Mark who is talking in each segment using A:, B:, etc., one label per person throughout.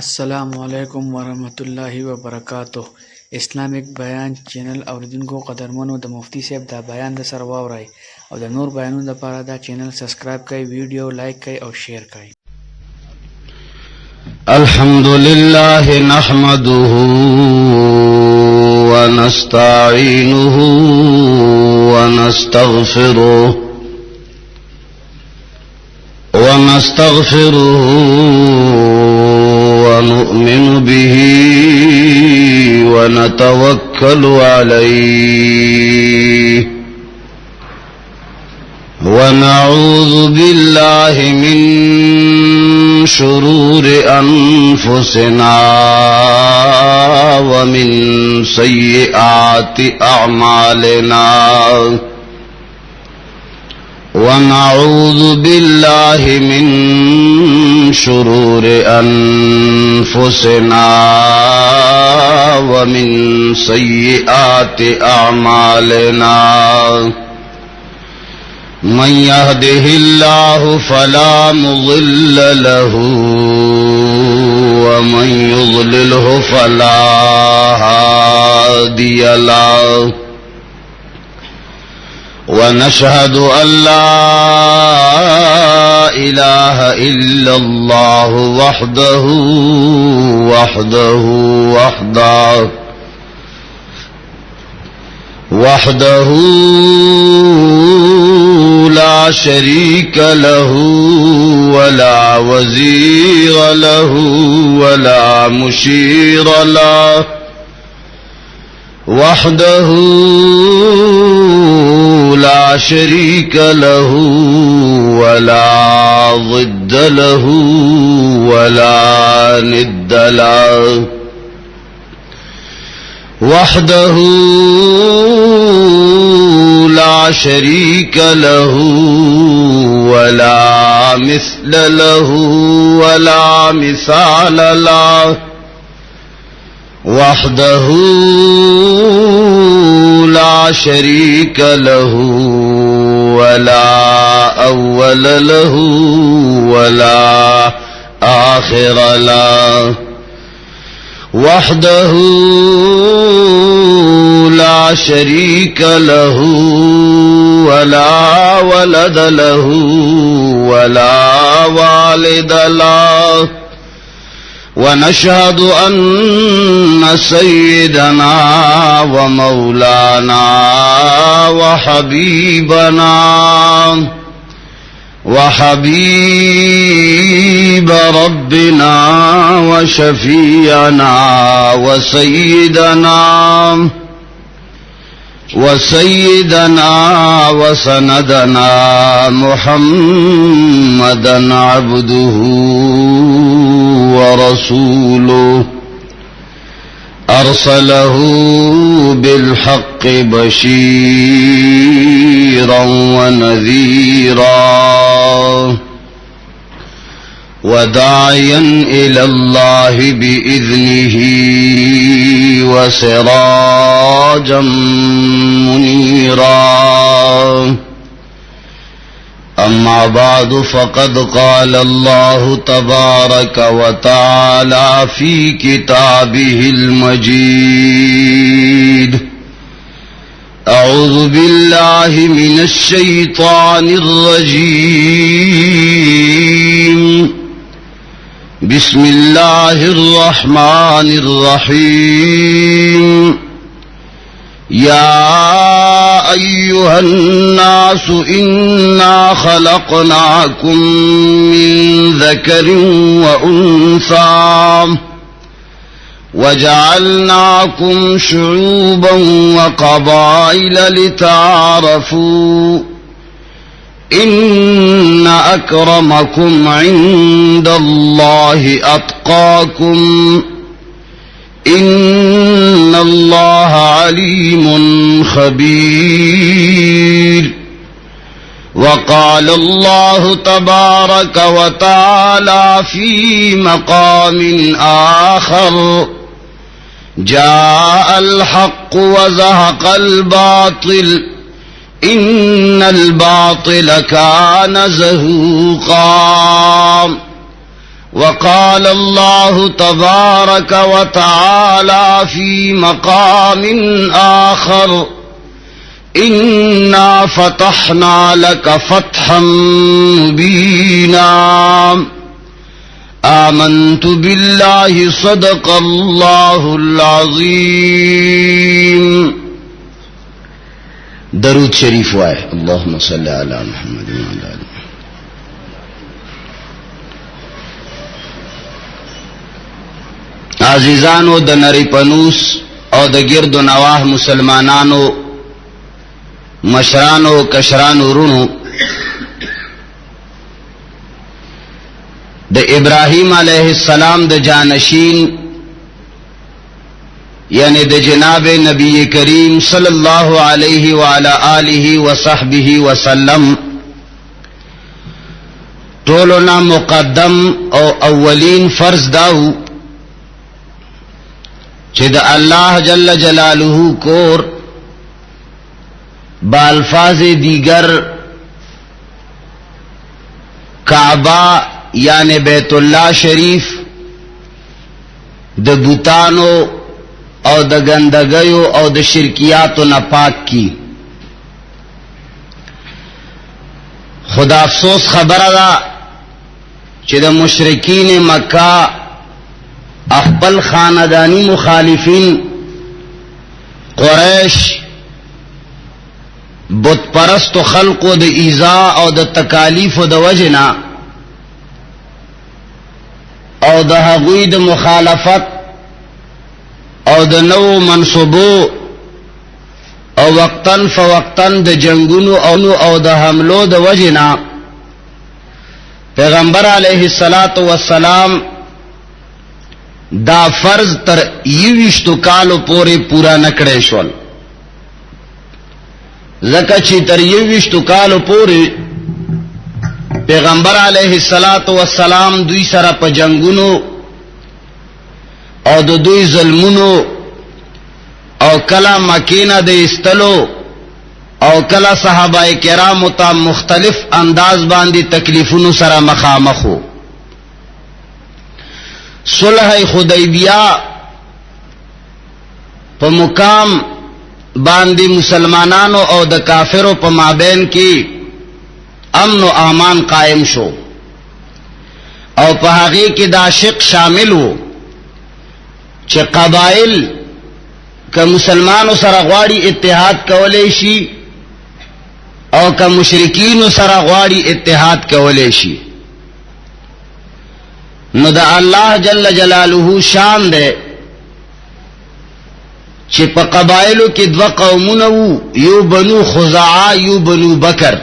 A: अस्सलामुअलैकुम वरहमतुल्लाहि वबरकातुह। इस्लामिक बयान चैनल औरदिनको कदरमनो द मुफ्ती साहब दा बयान द सर वावराई और द नूर बयानों द पारा दा चैनल सब्सक्राइब कई, वीडियो लाइक कई और शेयर कई।
B: अल्हम्दुलिल्लाह नहमदुहु व नस्तईनुहु व नस्तगफिरुहु ونؤمن به ونتوكل عليه ونعوذ بالله من شرور أنفسنا ومن سيئات أعمالنا ونعوذ بالله من شرور أنفسنا ومن سيئات أعمالنا من يهده الله فلا مضل له ومن يضلله فلا هادي له ونشهد أن لا إله إلا الله وحده لا شريك له ولا وزير له ولا مشير له وحده لا شريك له ولا ضد له ولا ند له وحده لا شريك له ولا مثل له ولا مثال له وحده لا شريك له ولا أول له ولا آخر له وحده لا شريك له ولا ولد له ولا والد له ونشهد أن سيدنا ومولانا وحبيب ربنا وشفيعنا وسيدنا وسندنا محمدا عبده ورسوله أرسله بالحق بشيرا ونذيرا وداعيا إلى الله بإذنه وسراجا منيرا أما بعد فقد قال الله تبارك وتعالى في كتابه المجيد أعوذ بالله من الشيطان الرجيم بسم الله الرحمن الرحيم يا أيها الناس إنا خلقناكم من ذكر وأنثى وجعلناكم شعوبا وقبائل لتعارفوا إن أكرمكم عند الله أتقاكم إن الله عليم خبير وقال الله تبارك وتعالى في مقام آخر جاء الحق وزهق الباطل إن الباطل كان زهوقا وقال الله تبارك وتعالى في مقام آخر إنا فتحنا لك فتحا مبينا آمنت بالله صدق الله العظيم. درود شریف وائے اللهم صل على محمد وعلى آله. عزیزانو د نری پنوس او د گرد و نواح مسلمانانو مشرانو کشرانو رونو د ابراہیم علیہ السلام د جانشین یعنی د جناب نبی کریم صلی اللہ علیہ وعلی آلہ وصحبہ وسلم طولنا مقدم او اولین فرض داو چہ دا اللہ جل جلالہ کور بالفاظ دیگر کعبہ یعنی بیت اللہ شریف د بوتانو او د گندگیو او د شرکیاتو نپاک کی. خدا افسوس خبر دا چہ د مشرکین مکہ اخبل خاندانی مخالفین قریش بت پرست خلق د ایذاء او د تکالیف د وجنا او د هغوی د مخالفت او د نو منصبو او وقتن فوقتن د جنگونو او د حملو د وجنا پیغمبر علیہ السلام دا فرض تر 21 کالو پورے پورا نکڑے شول. زکه چې تر 21 کالو پورې پیغمبر علیہ السلام دوی سره په جنگونو او د دوی ظلمونو او کلا مکینه د استلو او کلا صحابه کرام ته مختلف انداز باندې تکلیفونو سره مخامخو. صلح حدیبیہ په مقام باندې مسلمانانو او د کافرو په مابین کې امن و امان قائم شو او په هغه کې دا شق شامل وو چې قبایل که مسلمانو سره غواړي اتحاد کولای شي او که مشرکین سره غواړي اتحاد کولای شي. نو دا الله جل جلاله شان ده چې په قبایلو کې دو قومونه وو، یو بنو خزاعه یو بنو بکر.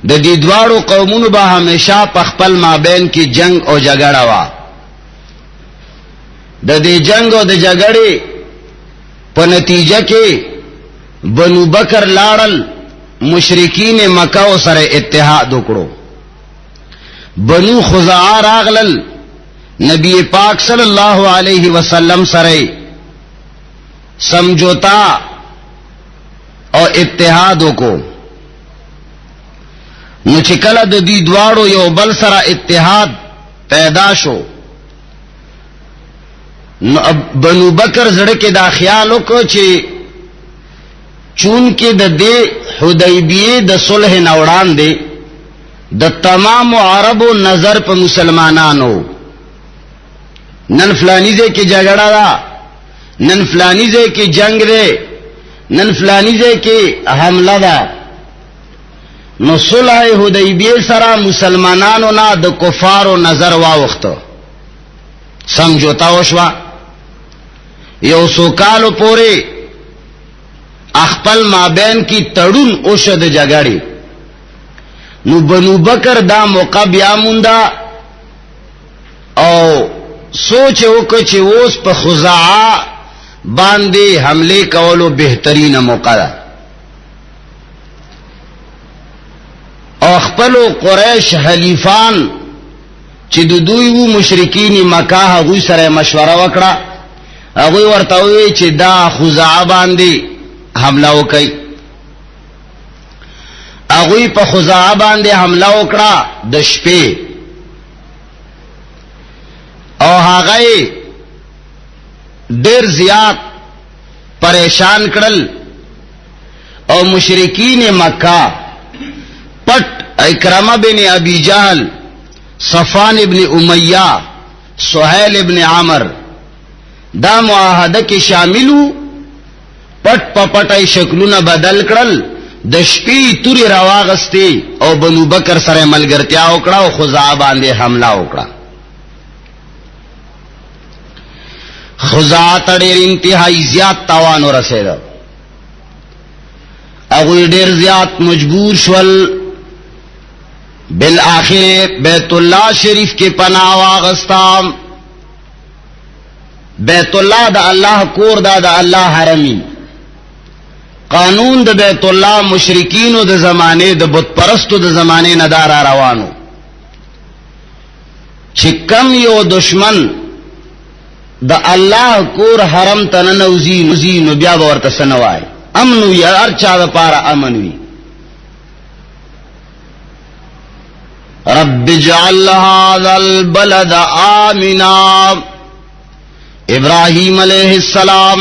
B: د دې دواړو قومونو به همیشه په خپل مابین کې جنگ او جګړه وا. د دې جنگ او د جګړې په نتیجه کې بنو بکر لاړل مشرکین مکه سره اتحاد وکړو. بنو خزاعه راغلل نبی پاک صلی اللہ علیہ وسلم سره سمجھوتا او اتحادو کو. نو چې کله د دې دواړو یو بل سره اتحاد پیدا شو نو بنو بکر زړه کې دا خیال وکړ چې چون کې د دې حدیبیه د صلح نه وړاندې د تمام عربو نظر په مسلمانانو، نن فلانی ځای کې جګړه ده، نن فلانی ځای کې جنگ ده، نن فلانی ځای کې حمله ده. نو صلح حدیبیه سره مسلمانانو نه د کفارو نظر واوخته، سمجھوتا وشوا. یو سو کالو پورې خپل مابین کی تړون اوشه د جګړې. نو بنو بکر دا موقع بیا موندا او سوچ وکړ چې اوس په خزاعه باندې حمله کولو بهترینه موقع ده. او خپل قریش حلیفان چې د دوی وو مشرکین مکه هغه سره مشوره وکړه. هغه ورته وی چې دا خزاعه باندې حمله وکړي. هغه په خزاعه باندې حمله وکړه د شپې او هغه ډیر زیات پریشان کړل او مشرکین مکہ پټ اکرمہ بن ابی جہل صفوان ابن امیہ سہیل ابن عامر دا معاہدہ کې شاملو پټ پټای شکلونه بدل کړل د شپې توري راواغستې او بنو بکر سره ملګرتیا وکړه او خزاعه باندې حمله وکړه خزاعه ته ډېر انتهایی زیات تاوان ورسېد هغوی ډېر زیات مجبور شول بالآخر بیت الله شریف کې پناه واغستا بیت الله د الله کور دا د الله حرمی قانون د بیت الله مشرکین د زمانه د بت پرستو د زمانه نه دار روانو چې کم یو دشمن د الله کور حرم ته نوزي نو بیا ورته سنوای امن وی ارچا د پاره امن وی رب اجعل هذا البلد آمنا ابراہیم علیہ السلام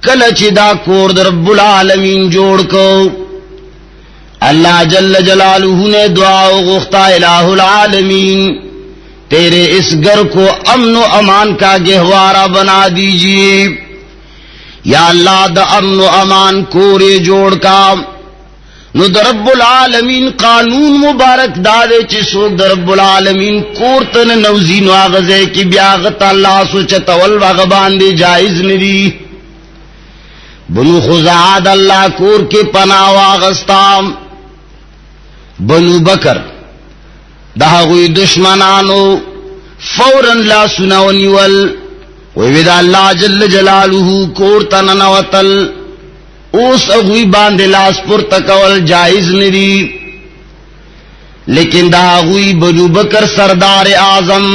B: کلچ دا کور در رب العالمین جوڑ کو اللہ جل جلالہ نے دعا غختہ الہ العالمین تیرے اس گھر کو امن و امان کا گہوارہ بنا دیجئے یا اللہ دا امن و امان کورے جوڑ کا نو در رب العالمین قانون مبارک دادے چی سوک در رب العالمین کورتن نوزین واغزے کی بیاغت اللہ سوچتا والوغبان دے جائز ندی بنو خزاعہ اللہ کور کے پناہ واغستا بنو بکر دہاغوی دشمنانو فوراً لا سناونی ول ویدہ اللہ جل جلالہ کورتن نوتل اوس اغوی باندې لاس پر تکول جائز ندی لیکن دا اغوی بنو بکر سردار اعظم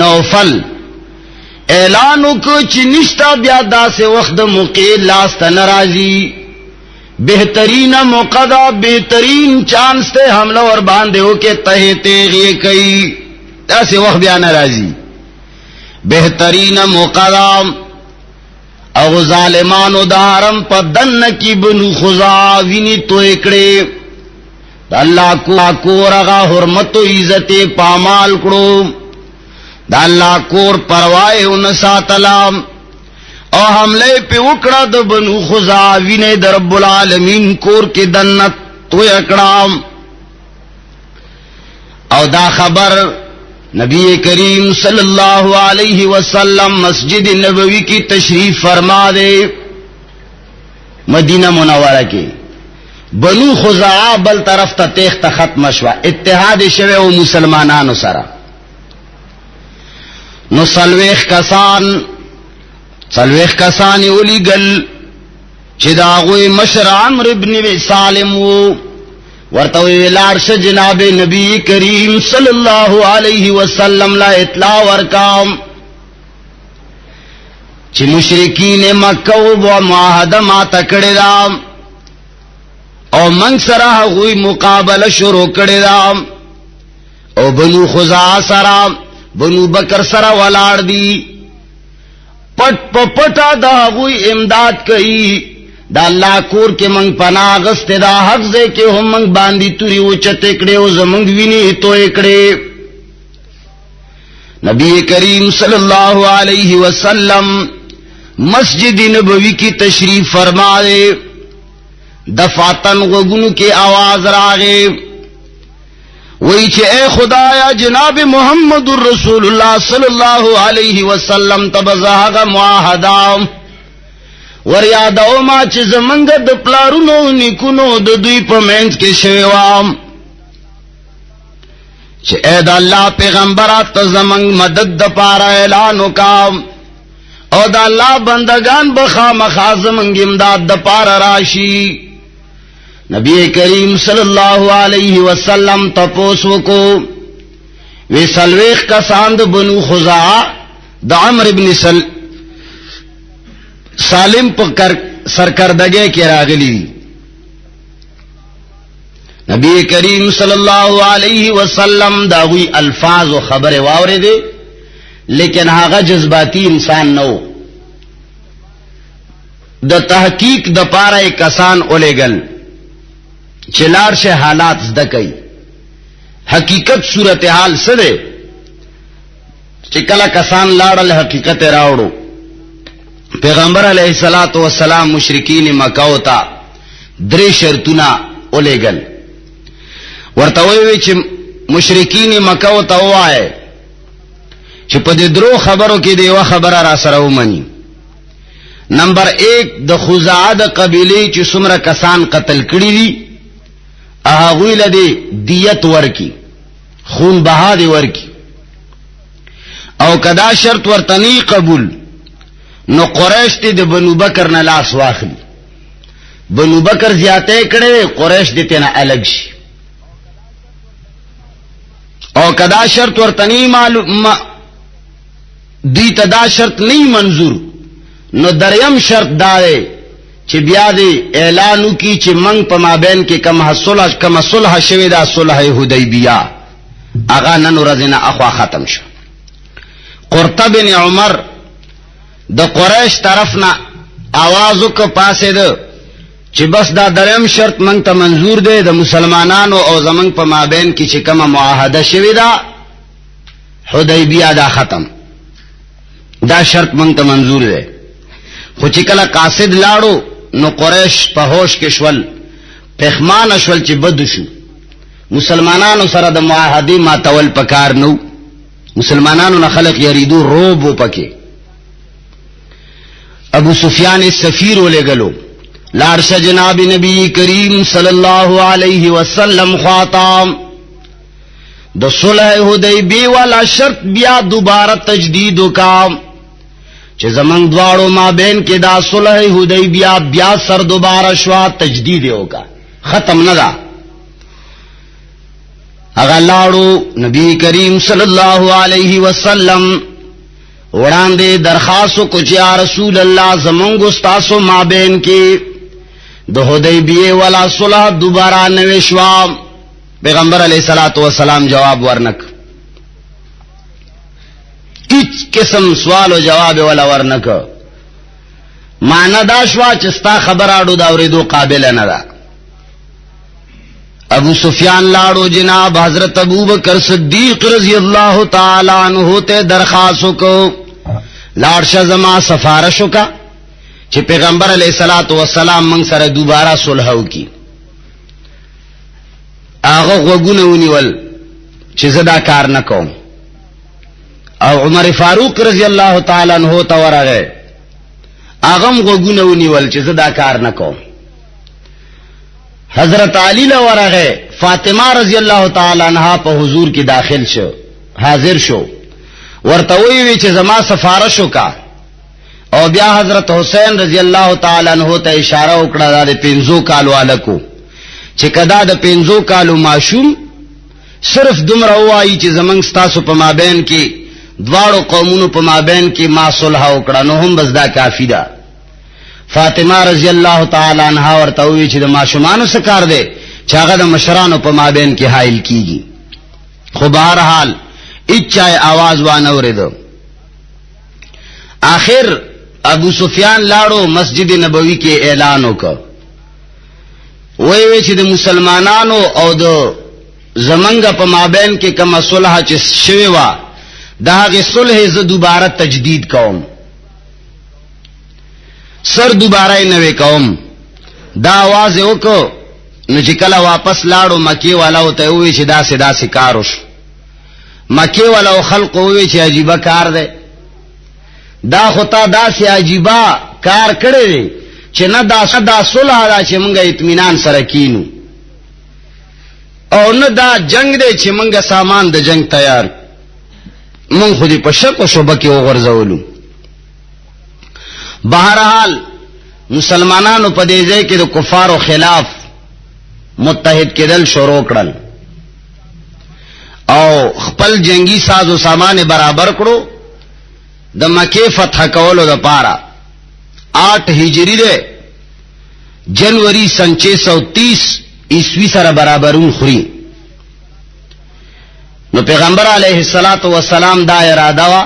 B: نوفل اعلانو کو چنشتا بیا دا سے وقت موقع لاس تا نرازی بہترین موقع دا بہترین چانس تے حملہ اور باندے ہو کے تہے تیغی کئی دا سے وقت بیا نرازی بہترین موقع دا او ظالمانو دارم پا دن کی بنو خزاعہ وینی تو اکڑے دا اللہ کور اغا حرمت و عزت پامال کرو دا اللہ کور پروائے انساتلام او حملے پہ اکڑا دا بنو خزاعہ وینے دا رب العالمین کور کے دنت تو اکڑام او دا خبر نبی کریم صلی اللہ علیہ وسلم مسجد نبوی کی تشریف فرما دے مدینہ منورہ کی بنو خزاعہ بل طرف تا تیخت ختم شوا اتحاد شوے و مسلمانانو سرا نو سلویخ کسانی اولی گل چی داغوی مشر عمر ابن سالم و ورتوی لارش جناب نبی کریم صلی اللہ علیہ وسلم لا اطلاع ورکام چی مشرکین مکہ و معاہدہ ما تکڑی دام او منگ سرہ غوی مقابل شروع کڑی دام او بنو خزاعہ سرہ بنو بکر سرہ والار دی پٹ پٹا دا غوی امداد کئی دا اللہ کور کے منگ پناہ غست دا حق دے کے ہم منگ باندی توری اوچت اکڑے او زمنگ وینی تو اکڑے نبی کریم صلی اللہ علیہ وسلم مسجد نبوی کی تشریف فرما دے دفاتن غگنو کے آواز راگے وہی چھے اے خدایا جناب محمد الرسول اللہ صلی اللہ علیہ وسلم تبزاغ معاہدام ور یادو ما چې زمنګ د پلارونو نیکونو د دوی په منځ کې شویوام چې اے د الله پیغمبرات ته زمنګ مدد د پاره اعلان وکام او د الله بندگان بخامخا زمنګ امداد د پاره راشي نبی کریم صلی اللہ علیہ وسلم تپوس وکو وی سلویخ کسان د بنو خزاعہ د عمر ابن سالم پر سرکردگے کے راغلی نبی کریم صلی اللہ علیہ وسلم داوی الفاظ و خبر واورے دے لیکن هغه جذباتی انسان نو. د تحقیق د پاره کسان اولېګل چې لاړ شه حالات زده کوي. حقیقت صورتحال څه دی چې کله کسان لاړل حقیقت راوړو. پیغمبر علیه الصلاۃ والسلام مشرکین مکه او ته 3 شرطونه اولېګل. ورته وی چې مشرکین مکه او ته وایي چې په دې درو خبرو کې دی یو خبره را سره ومني. نمبر 1 د خزاعه د قبیله چې څومره کسان قتل کړي دي هغه لدی دیت ورکی، خون بها دی ورکی. او کدا شرط ورتنی قبول نو قریش ته د بنو بکر نه لاس واخلي. بنو بکر زیاته کړي قریش دې نه الګ شي. او کدا شرط ورتنی معلوم دی تدا شرط نہیں منظور نو دریم شرط دارے چې بیا دې اعلانو کی چې منګ په مابین کې کم صلح شوی دا صلح حدیبیه اغا نن ورځ نه اخوا ختم شو. قرطه بن عمر د قریش طرفنا आवाज وک پاسه ده چې بس دا دریم شرط منګ ته منظور دی د مسلمانانو او زمنګ په مابین کې چې کومه معاهده شوی دا حدیبیه دا ختم، دا شرط منګ ته منظور دی. خو چې کله قاصد لاړو نو قریش په هوش کې شول، پخمان شول چې بد شو. مسلمانانو سره د معاهدې ماتول پکار نو، مسلمانانو نه خلق یریدو روب وپکې. ابو سفیان السفیر ولګلو لارشه جناب نبی کریم صلی الله علیه وسلم خاطام د صلح حدیبیه والا شرط بیا دوباره تجدید وکام چې زمنګ دواړو مابین کې دا صلح حدیبیه بیا سر دوباره شوا تجدید وکا، ختم نه دا. اغه لاړو نبی کریم صلی الله علیه وسلم وړاندې درخواست کو چې یا رسول الله زمنګ استاسو مابین کې د حدیبیه والا صلح دوباره نوې شوا. پیغمبر علیہ الصلوۃ والسلام جواب ورنک، هیڅ قسم سوال او جواب ولا ورنک. معنا دا شوا چې ستا خبر اړو دا اوریدو قابل نه ده. ابو سفیان لاړو جناب حضرت ابوبکر صدیق رضی اللہ تعالی عنہ ته درخواست کو لاړ زما سفارش وکا چې پیغمبر علیہ الصلوۃ والسلام موږ سره دوباره صلح وکي. هغه وګونه ونیول چې زدا کار نه کوم. او عمر فاروق رضی اللہ تعالی عنہ ته ورغه هغه وګونه ونیول چې زدا کار نه کوم. حضرت علی له ورغه فاطمه رضی اللہ تعالی عنها په حضور کې داخل شو، حاضر شو، ورته وی چې زما سفارش وکا. او بیا حضرت حسین رضی اللہ تعالی عنہ ته اشاره وکړه د 5 کالو الکو چې کدا د 5 کالو معشوم صرف دومره وایي چې زمنګ ستاسو په مابین کې دواړو قومونو په مابین کې ما صلح وکړه نو هم بس دا کافی ده. فاطمه رضی اللہ تعالی عنها ورته وی چې د ماشومانو څخه کار دی چې هغه د مشرانو په مابین کې حائل کیږي. خو بهرحال اچای आवाज وانه اوریدو. آخر ابو سفیان لاړو مسجد نبوی کې اعلان وکړ، وی چې د مسلمانانو او د زمنګ په مابین کې کوم صلح چې شوی و دا غي صلح ز دوباره تجدید کوم، سر دوباره نوې کوم. دا आवाज وکړو نو چې کله واپس لاړو مکی والا ته وی چې دا سدا سکاروش. مکی والا خلق وی چې عجیب کار دی، دا خطا دا سی عجیبا کار کړی دی چې نه دا صلح دا چې مونږه اطمینان سره کینو، او نه دا جنگ دی چې مونږه سامان د جنگ تیار مونږ خو دې په شک او شبهه کې وغورځولو. بہرحال مسلمانانو په دې ځای کې د کفارو خلاف متحد کېدل شروع کړل او خپل جنگی ساز و سامان برابر کړو د مکه فتح کولو د پاره. 8 ہجری دے جنوری سن 630 عیسوی سره برابرون خوري. نو پیغمبر علیہ الصلوۃ والسلام دا اراده وا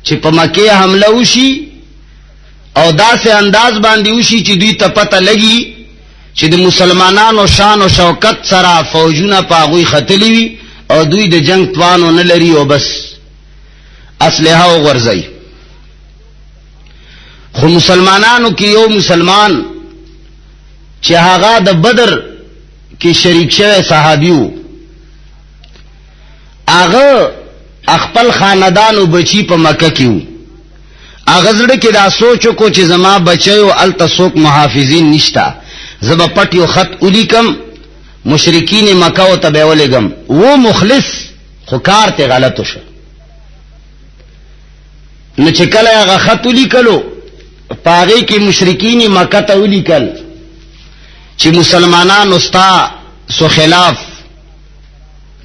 B: چې په مکه حمله وشي او داسې انداز باندې وشي چې دوی ته پته لګي چې د مسلمانانو شان او شوکت سره فوجونه په هغوی ختلی وي او دوی د جنگ توانو نه لري او بس اسلحه وغورځي. خو مسلمانانو کې یو مسلمان چې هغه د بدر کې شریک شوی صحابي وو، هغه خپل خاندان او بچی په مکه کې وو. هغه زړه کې دا سوچ کو چې زما بچیو الته څوک محافظین نشتا، زه به پټ یو خط ولیکم مشرکین مکه او ته به ولېږم. و مخلص خو کار ته غلط وشو. نو چې کله هغه خط ولیکلو پاغې کې مشرکین مکه ته ولیکل چې مسلمانانو ستا سو خلاف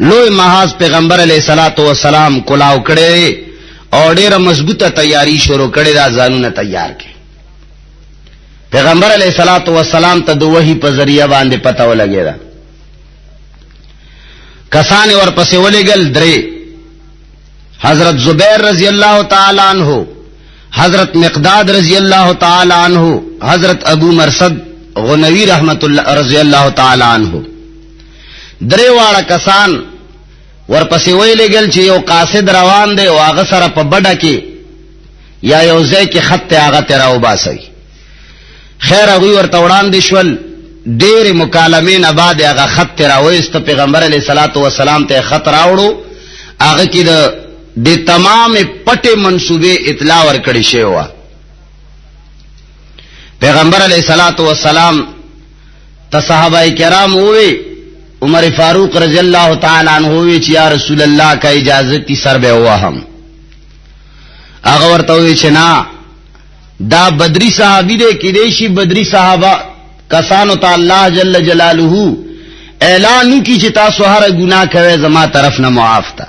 B: لوی محاذ پیغمبر علیہ الصلوۃ والسلام کلاو کړي او ډېره مضبوطه تیاری شروع کړي، دا ځانونه تیار کړي. پیغمبر علیہ الصلوۃ والسلام ته د وحی په ذریعہ باندې پته ولګیدا. کسان ورپسې ولېګل درې، حضرت زبیر رضی اللہ تعالی عنہ، حضرت مقداد رضی اللہ تعالی عنہ، حضرت ابو مرصد غنوی رحمت اللہ رضی اللہ تعالی عنہ. درې واړه کسان ورپسې ویلېګل چې یو قاصد روان دی او هغه سره په بډه کې یا یو ځای کې خط هغه ته راوباسي. خیر هغوی ورته وړاندې شول، ډېرې مکالمې نه بعد هغه خط ته راوایسته. پیغمبر علیه الصلاۃ والسلام ته خط راوړو، هغه کې د تمامې پټې منصوبې اطلاع ورکړې شوې وه. پیغمبر علیه الصلاۃ والسلام ته صحابه کرام ووی، عمر فاروق رضی اللہ تعالی عنہ وی چې یا رسول الله کا اجازت تی سر به وهم. هغه ورته وی چې نا دا بدری صحابی دے کې دیشي بدری صحابه کسانو ته الله جل جلاله اعلان کی چې تاسو هر ګناه کوي زما طرف نه معاف تا،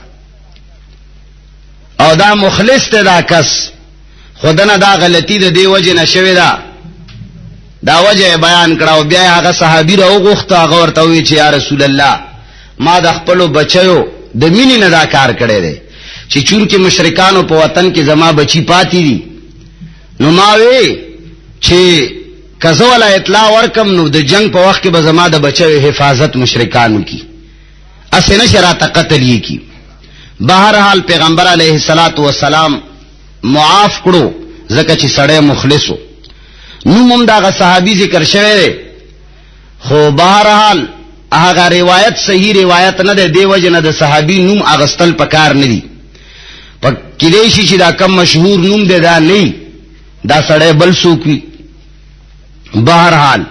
B: او دا مخلص ته دا کس خودنه دا غلطی د دی وجه نشوي دا وجه بیان کړه. بیا هغه صحابي راوغوښته، هغه ورته وی چې یا رسول الله ما د خپل بچیو د مینې نه دا کار کړی دی چې چونکه مشرکانو په وطن کې زما بچی پاتې دي، نو ما وی چې کزه ولا اطلاع ورکم نو د جنگ په وخت کې به زما د بچیو حفاظت مشرکانو کی اسنه شرات قتل یې کی. بهرحال پیغمبر علیه الصلاۃ والسلام معاف کړو ځکه چې سړی مخلصو. نوم هم دا صحابي ذکر شوی دی، خو بهرحال هغه روایت صحیح روایت نه ده، دی وجه نه د صحابي نوم اغستل پکار نه دي. په کله شي چې دا کم مشهور نوم دی دا نه، دا سړی بل څوک وي. بهرحال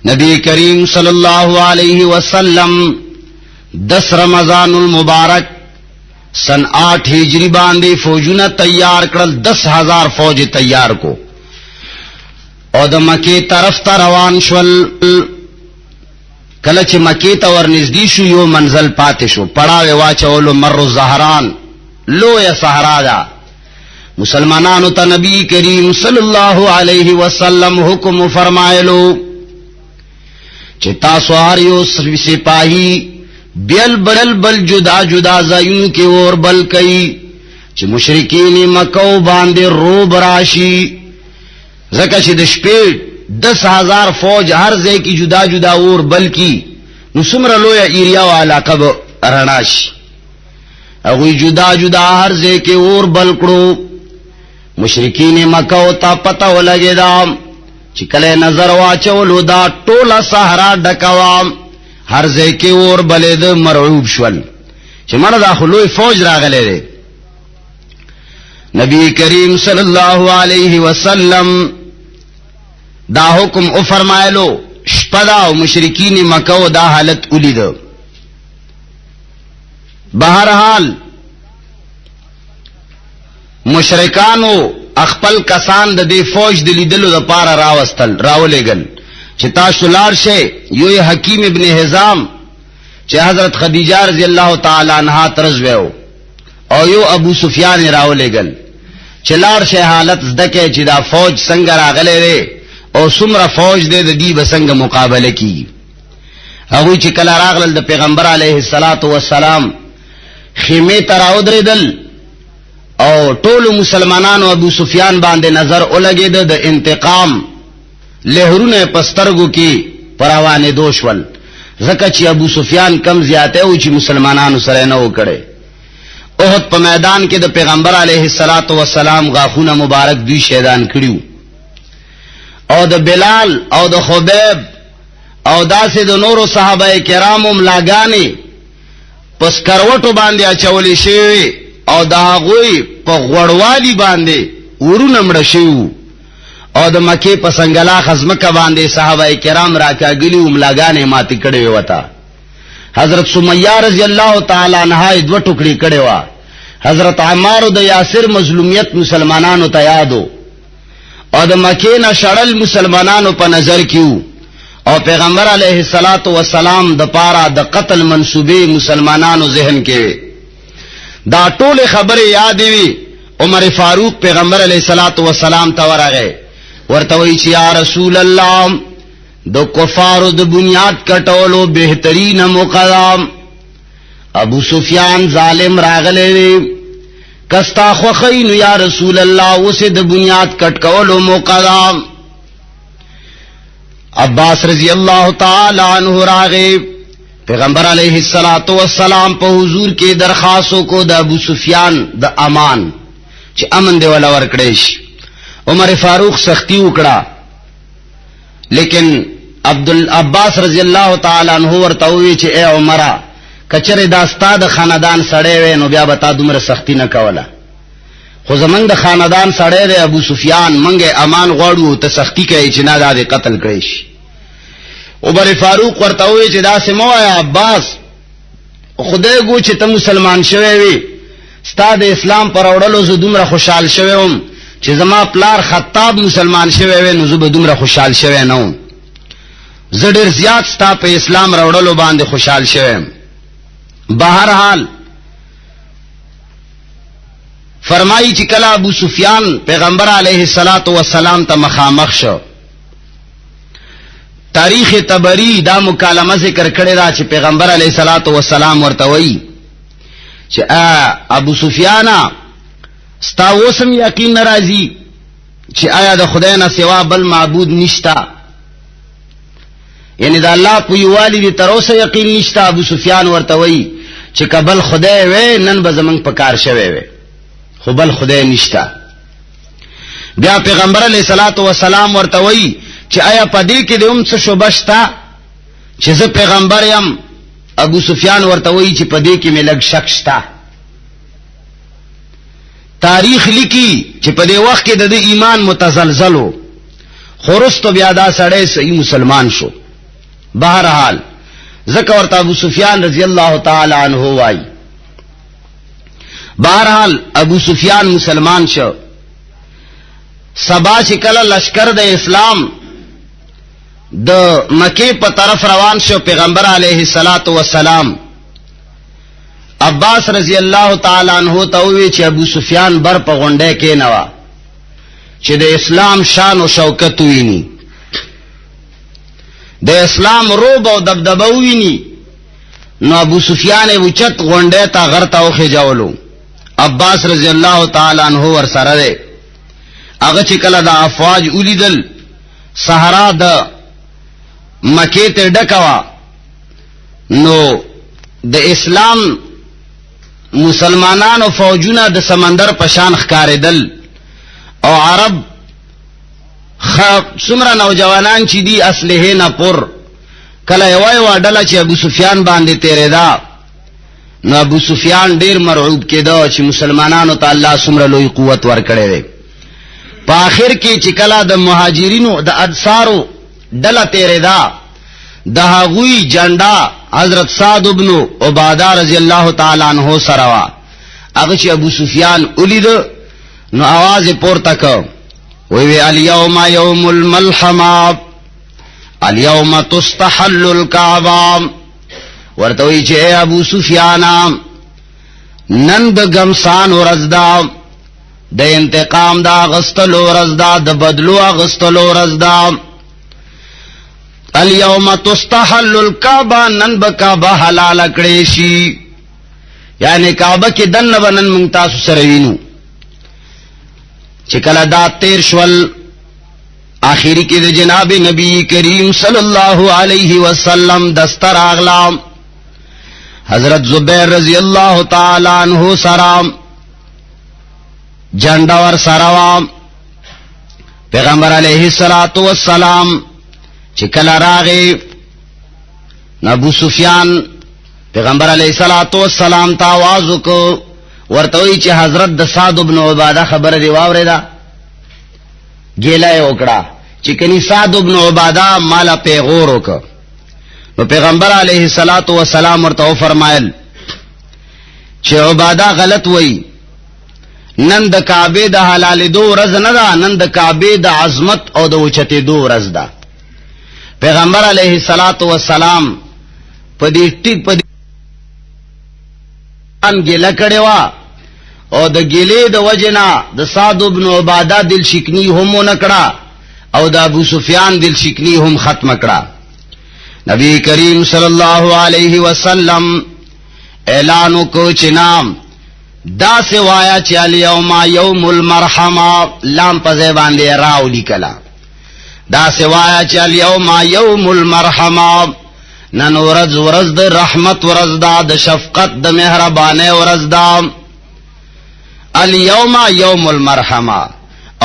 B: نبی کریم صلی الله علیه وسلم 10 رمضان المبارک سن 8 ہجری باندې فوجونه تیار کړل، 10,000 فوج تیار کو او د مکی طرف ته روان شول. کله چې مکی ته ورنږدې شو یو منزل پاتې شو، پړاو واچولو مر الزهران، لویه صحرا ده. مسلمانانو ته نبی کریم صلی الله علیه وسلم حکم فرمایلو چې تاسو هر یو سپاهی بیل بل بل جدا جدا ځایونو کې اور بل کوي چې مشرکین مکو باندې روب راشي، ځکه چې د شپې 10,000 فوج هر ځای کې جدا جدا اور بل کی نو څومره لویه ایریا او علاقه به رڼا شي. هغوی جدا جدا هر ځای کې اور بل کړو. مشرکین مکه ته پته ولګېده چې کله نظر واچولو دا ټوله صحرا ډکه وه، هر ځای کې اور بلېده، مرعوب شول چې مړه دا خو لوی فوج راغلی دی. نبی کریم صلی اللہ علیہ وسلم دا حکم او فرمایلو، شپدا او مشرکین مکه دا حالت ولید. بہرحال مشرکانو خپل کسان د دې فوج د لیدلو لپاره راولېګل چې تاسو لاړ شئ. یو حکیم ابن حزام چې حضرت خدیجه رضی اللہ تعالی عنہا طرز ویو، او یو ابو سفیان راولېګل چې لاړ شئ حالت زده کې چې دا فوج څنګه راغلی دی او څومره فوج دی د دې به څنګه مقابله کیږي. هغوی چې کله راغلل د پیغمبر علیه الصلاۃ والسلام خیمې ته راودرېدل او ټول مسلمانانو ابو سفیان باندې نظر ولګید د انتقام لهرونه پسترګو کې پروانه دوشول زکه چې ابو سفیان کم زیاته او چې مسلمانانو سره نه وکړي احد په میدان کې د پیغمبر علیه الصلاۃ والسلام غاخونه مبارک دوی شهیدان کړیو او د بلال او د خبیب او داسې د نورو صحابه کرامو ملاګانی پس کروټو باندې اچولې شوی او دا غوی په غړوالي باندې ورونه مړ شو او د مکه په څنګهلا خزمکه باندې صحابه کرام راکاګلی ملاګانې ماتې کړې وتا حضرت سمیہ رضی الله تعالی عنها دوه ټوکړي کړي وا حضرت عمار د یاسر مظلومیت مسلمانانو ته یادو او د مکه نه شړل مسلمانانو په نظر کیو او پیغمبر علیه الصلاۃ والسلام د پاره د قتل منسوبې مسلمانانو ذهن کې دا ټول خبره یاد وی عمر فاروق پیغمبر علیه الصلاۃ والسلام ته ورغه ورته وی چې یا رسول الله د کفارو د بنیاد کټولو بهترین مقام ابو سفیان ظالم راغله کستا خوخین یا رسول الله وسه د بنیاد کټ کولو مقام عباس رضی الله تعالی عنہ راغه پیغمبر علیہ الصلوۃ والسلام په حضور کې درخواستو کو د ابو سفیان د امان چې امن دی ولا ورکړې شي عمر فاروق سختی وکړه لیکن عباس رضی الله تعالی عنہ ورته وی چې اے عمره کچره دا استاد خاندان سړی وې نو بیا به تا دومره سختی نه کوله خو زمنګ د خاندان سړی دی ابو سفیان منګه امان غواړو ته سختی کوي چې نه دا قتل کړي شي عمر فاروق ورته وی چې دا سمو یا عباس خدای گو چې ته مسلمان شوی وي استاد اسلام پر اورلو زه دومره خوشحال شوم چې زما پلار خطاب مسلمان شوی وي نو زه به دومره خوشحال شوی نه وم زه ډېر زیات ستا په اسلام راوړلو باندې خوشحال شوم بہرحال فرمایي چې کله ابو سفیان پیغمبر علیه الصلاۃ والسلام ته مخامخ شو تاریخ تبری دا مکالمه ذکر کړی دا چې پیغمبر علیه الصلاۃ والسلام ورته وایي چې ابو سفیان ستا وسم یقین ناراضي چې آیا د خدای نه سوا بل معبود نشتا یعنی دا الله په یوالي دي تر اوسه یقین نشتا ابو سفیان ورته وایي چې کبل خدای وې نن به زمنګ په کار شوي وې خو بل خدای نشتا بیا پیغمبر علیه الصلاۃ والسلام ورته وایي چې آیا پدې کې د څه شوبه شته چې زه پیغمبر یم ابو سفیان ورته وایي چې پدې کې مې لږ شک شته تاریخ لیکي چې پدې وخت کې د ایمان متزلزلو خورستو بیا دا سړی صحیح مسلمان شو بہرحال ذکر ورته ابو سفیان رضی الله تعالی عنہ وایي بہرحال ابو سفیان مسلمان شو سبا چې کله لشکر د اسلام د مکه په طرف روان شو پیغمبر علیه الصلاۃ والسلام عباس رضی الله تعالی عنہ ته وی چې ابو سفیان بر په غونډه کې نوا چې د اسلام شان او شوکت ویني د اسلام روب او دبدبه ویني نو ابو سفیان اوچت غونډه ته غرته او خجاولو عباس رضی الله تعالی عنہ ور سره ده هغه چې کله د افواج ولیدل صحرا د مکه ته ډکوا نو د اسلام مسلمانانو فوجونه د سمندر په شان ښکارېدل او عرب څومره نوجوانان چې دي اسلحه نه پر کله یو ډله چې ابو سفیان باندې تیرېدا نو ابو سفیان ډیر مرعوب کېده چې مسلمانانو ته الله څومره لوی قوت ورکړي دی په آخر کې چې کله د مهاجرینو د انصارو ډله تیرېدا د هغوی جنډا حضرت سعد ابن عباده رضی الله تعالی عنہ سره وا هغه چې ابو سفیان ولید نو आवाज پورته کړ وی الیوم یوم الملحمه الیوم تستحل الكعبه ورته وی چې ابو سفیان نن د غمسان ورځ دا د انتقام دا غستلو ورځ دا د بدلو غستلو ورځ دا الیوم تستحل الكعبه نن بکعبه حلال کړي شي یعنی کعبه کې دنه بنن مونږ تاسو سره وینو چې کله دا تیر شول آخری کې د جناب نبی کریم صلی الله علیه وسلم دستر اغلام حضرت زبیر رضی اللہ تعالی عنہ سرام جھنڈا ور سروام پیغمبر علیہ الصلوۃ والسلام چکل راغی ابو سفیان پیغمبر علیہ الصلوۃ والسلام ته आवाज وکړ ورته وی چې حضرت د سعد بن عباده خبر دی واوریدا ګیلای وکړه چې کني سعد بن عباده مالا پیغور وکړه نو پیغمبر علیہ الصلوۃ والسلام ورته فرمایل چې عباده غلط وای نن د کعبه د حلال دو ورځ نه ده نن د کعبه د عظمت او د اوچته دو ورځ ده پیغمبر علیہ الصلوۃ والسلام په دې ټیک په ان ګیله کړي وا او د ګیلې د وجنا د سعد بن عباده دل شکنی هم نکړه او د ابو سفیان دل شکنی هم ختم کړه نبی کریم صلی اللہ علیہ وسلم اعلانو کو چنام دا سوایا چی الیوم یوم المرحمہ لام پزے باندے راو لکلا دا سوایا چی الیوم یوم المرحمہ نن ورز ورز دا رحمت ورز دا دا شفقت دا مہربانے ورز دا الیوم یوم المرحمہ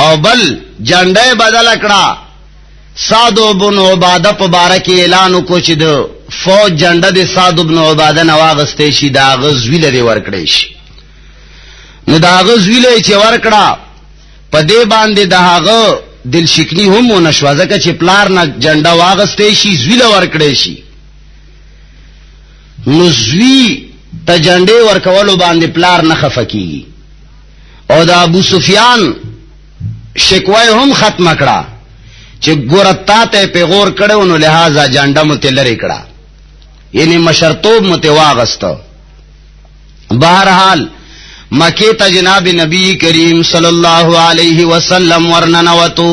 B: او بل جنڈے بدل اکڑا سعد بن عبادہ په باره کې اعلان وکړ چې د فوج جنډه د سعد بن عبادہ نواغستې شي دا غزوی لري ورکړې شي نو دا غزوی لري چې ورکړه په دې باندې د هغه دل شکنی هم ونشو ځکه چې پلار نه جنډه واغستې شي زویل ورکړې شي نو زوی ته جنډې ورکولو باندې پلار نه خفقي او د ابو سفیان شکوای هم ختم کړه چې ګورتا ته پیغور کړو نو لہذا جانډه مت لری کړه یعنی مشرتوب مت واغستو بہرحال مکه ته جناب نبی کریم صلی اللہ علیہ وسلم ورننوتو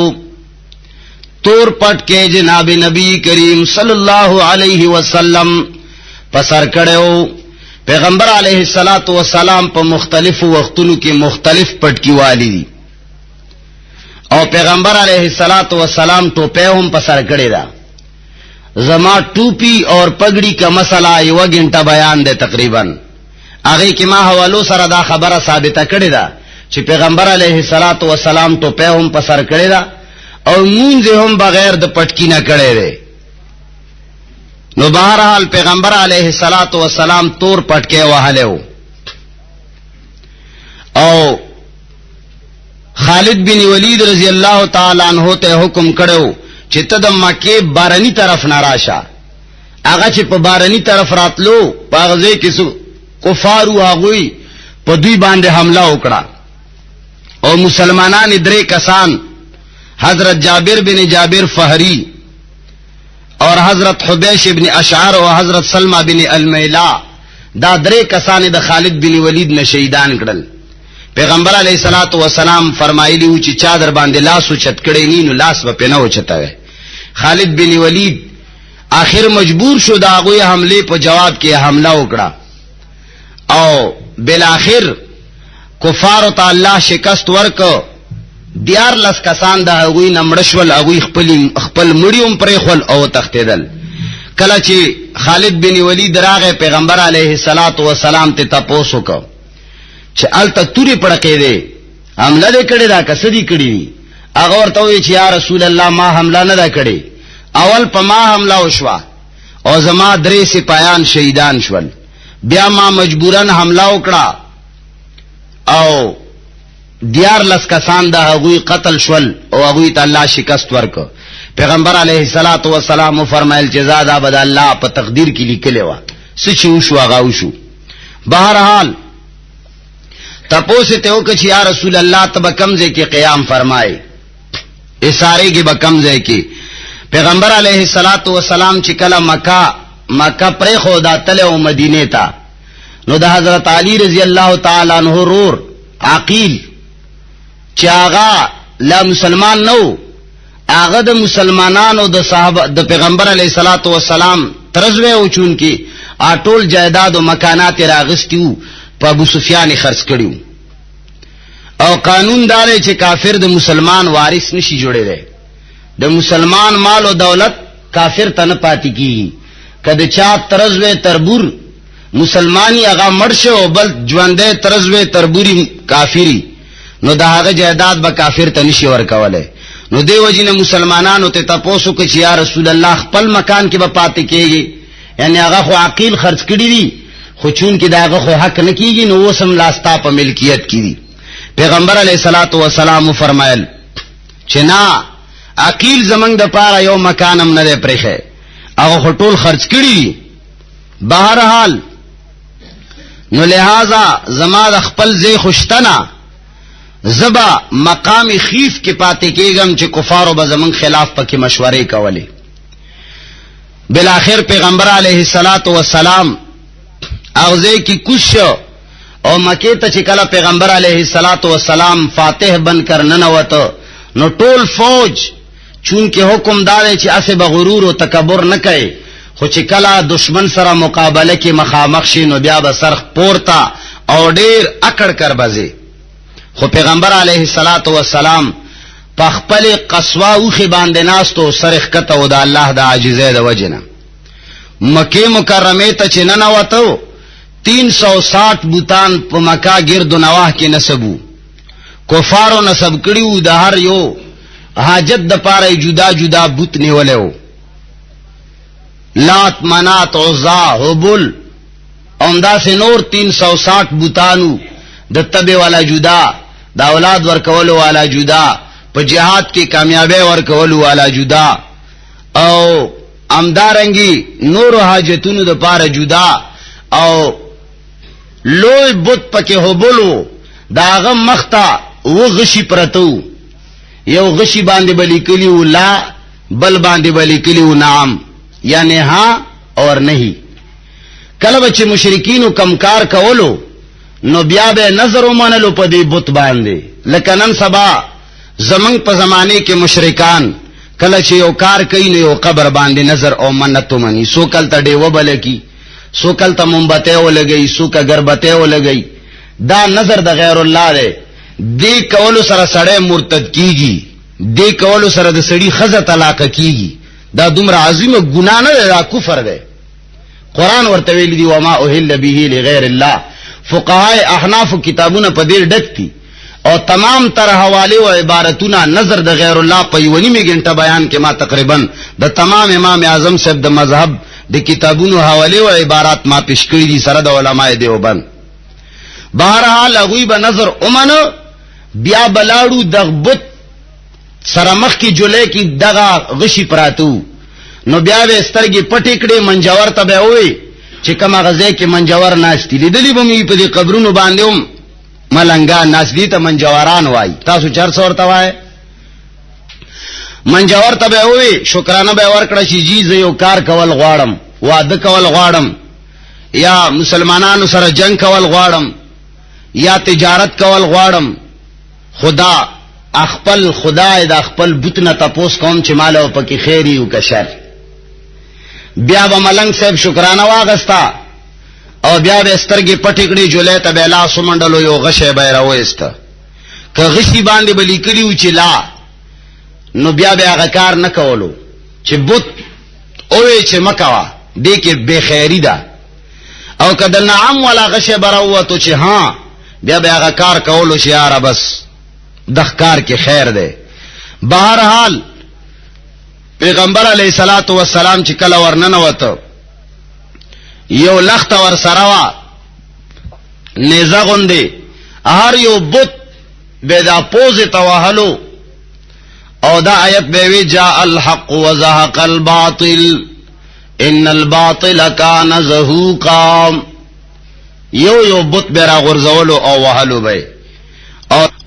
B: تور پټ کې جناب نبی کریم صلی اللہ علیہ وسلم پسر کړو پیغمبر علیہ الصلوۃ والسلام په مختلفو وختونو کې مختلف پټ کی والی دي او پیغمبر علیہ الصلوۃ والسلام ټوپه هم پسر کړی دا زما ټوپی اور پگڑی کا مسئلہ یو غنټه بیان ده تقریبا هغه کې ما حوالو سره دا خبره ثابته کړی دا چې پیغمبر علیہ الصلوۃ والسلام ټوپه هم پسر کړی دا او مونږ هم بغیر د پټکی نه کړی دی نو بہرحال پیغمبر علیہ الصلوۃ والسلام تور پټکه وهلو او خالد بن ولید رضی اللہ تعالی عنہ ته حکم کړو چې ته د مکه بارنی طرف ناراشه هغه چې په بارنی طرف راتلو باغزه کې کفارو هغوی په دوی باندې حمله وکړه او مسلمانان درې کسان حضرت جابر بن جابر فہری اور حضرت حبیش بن اشعر اور حضرت سلمہ بن المیلا دا درې کسان د خالد بن ولید نه شهیدان کړل پیغمبر علیہ الصلوۃ والسلام فرمایلی و چې چا در باندې لاس اوچت کړي نینو لاس به نه اوچتاوي خالد بن ولید آخر مجبور شو دا غوی حمله په جواب کې حمله وکړه او بالاخر کفار ته الله شکست ورکو دیار لس کسان دا غوی نمړشول غوی خپل مړیوم پرې خپل او تختیدل کله چې خالد بن ولید راغه پیغمبر علیہ الصلوۃ والسلام ته تاسو کو چې الته توري پړکې دي حمله دې کړې دا کسدي کړې هغه ورته وی چې یا رسول الله ما حمله نه دا کړې اول په ما حمله وشوا او زما درې سپایان شهیدان شول بیا ما مجبورن حمله وکړه او دیار لس کسان دا هغوی قتل شول او هغوی ته الله شکست ورکو پیغمبر علیہ الصلوۃ والسلام فرمایل چې زاده بد الله په تقدیر کې لیکلی و سچ وشو هغه وشو بہرحال تپوس ته وکړه چې یا رسول الله تب کمزه کې قیام فرمائے اشاره کې بکمزه کې پیغمبر علیہ الصلوۃ والسلام چې کله مکه پر خدا تل او مدینه ته نو د حضرت علی رضی اللہ تعالی عنہ رور عقیل چې هغه لا مسلمان نو هغه د مسلمانانو د صحابه د پیغمبر علیہ الصلوۃ والسلام ترزوه او چون کې اټول جائیداد او مکانات راغستیو په ابو سفیان خرڅ کړیو او قانون داري چې کافر د مسلمان وارث نشي جوړېدی. د مسلمان مال او دولت کافر ته نه پاتې کیږي. کله چا ترزوې تربور مسلمانی هغه مرشه او بل ژوندې ترزوې تربوري کافری، نو دا هغه جائیداد به کافر ته نشي ورکولای. نو دیو جن مسلمانانو ته تاسو کې چې یا رسول الله خپل مکان کې به پاتې کېږي، یعنی هغه خو عقیل خرج کړی دي، خو چون کې دا هغه خو حق نه کیږي، نو وسم لاستا په ملکیت کې دي. پیغمبر علیه الصلاۃ والسلام فرمایل چې نا عقیل زمنګ د پاره یو مکانم نه پرېخه، هغه ټول خرج کړی دي. بهرحال نو لہذا زما د خپل ځای خوشتنه زبا مقام خیف کې پاتې کېږم چې کفارو به زمون خلاف پکې مشورې کولې. بالاخر پیغمبر علیه الصلاۃ والسلام اغزه کی کوش او مکه ته چې کله پیغمبر علیه الصلاۃ والسلام فاتح بن کر ننوته، نو ټول فوج چون کې حکم دار چې اسه بغرور او تکبر نه کوي، خو چې کله دشمن سره مقابله کې مخامخ شي نو بیا به سرخ پورتا او ډیر اکړ کر بځي. خو پیغمبر علیه الصلاۃ والسلام په خپل قصوا اوخه باندې ناستو سرخ کته او د الله د عاجزۍ د وجنه مکه مکرمه ته چې ننوتو 360 بوتان په مکه گرد و نواح کې نسبو، کفارو نسب کړیو، د هر یو حاجت د پاره جدا جدا بوت نیولیو، لات منات عزا حبل اوندا سے نور 360 بوتانو، د تبه والا جدا، د اولاد ورکولو والا جدا، په جهاد کې کامیابی ورکولو والا جدا، او امدارنګي نور حاجتونو د پاره جدا، او لوی بت پکې حبلو داغه مختا و غشي پرتو، یو غشي باندې بلی کلیو لا، بل باندې بلی کلیو نعم، یعنی ہاں اور نہیں. کله بچ مشرکینو کمکار کولو نو بیا به نظر ومنلو په دې بت باندې. لکه نن سبا زمنګ په زمانه کې مشرکان کله چې یو کار کوي نو یو قبر باندې نظر او منت ومني، سو کل ته دیو بلکی، سو کل ته مومبته ولګي، سو کا غربته ولګي. دا نظر د غیر الله دی. دې کولو سره سړی مرتد کیږي، دې کولو سره د سړی خزه طلاق کیږي. دا دومره عظیمه ګناه نه ده، کفر ده. قرآن ورته ویل دی وما اهل به لغیر الله. فقهای احناف کتابونه په دې ډک دي او تمام تر حواله او عبارتونه نظر د غیر الله په یونی می غنټه بیان کې ما تقریبا د تمام امام اعظم صاحب د مذهب د کتابونو حواله او عبارات ما پیش کړی دي سره د علماء دیوبند. بهرحال هغوی به نظر اومنو، بیا بلاړو دغبت سره مخ کی جولې کی دغه غشي پراتو، نو بیا به سترګې پټې کړې، منجور ته به وې چې کومه غزه کې منجور ناشتي لیدلې به مې په دې قبرونو باندې هم ملنګان ناشدي ته منجوران وای. تاسو 400 ورته وای منجور ته به وې، شکرانه به ورکړه چې جی زه یو کار کول غواړم، واده کول غواړم، یا مسلمانانو سره جنگ کول غواړم، یا تجارت کول غواړم، خدا خپل خدای د خپل بوتنه تپوس کوم چې مال او پکې خیری او کشر. بیا به ملنګ صاحب شکرانه واغستا او بیا به سترګې پټې کړې، جولې ته به لا سمندلو یو غشه به راوېسته، که غشي باندې بلی کړیو چې لا، نو بیا به هغه کار نه کولو چې بوت اوې چې مکوا دې کې به خیری ده، او کله نعم ولا غشه براوته چې ها، بیا به هغه کار کولو چې یاره بس دخکار کې خیر ده. بہرحال پیغمبر علیہ الصلات والسلام چې کله ورننوته یو لخت ور سره وا نيزه غوندي، هر یو بت به دا پوز توهلو، او دا آیت به وی جاء الحق وزهق الباطل ان الباطل كان زهوقا. یو بت به را غرزولو او وهلو به،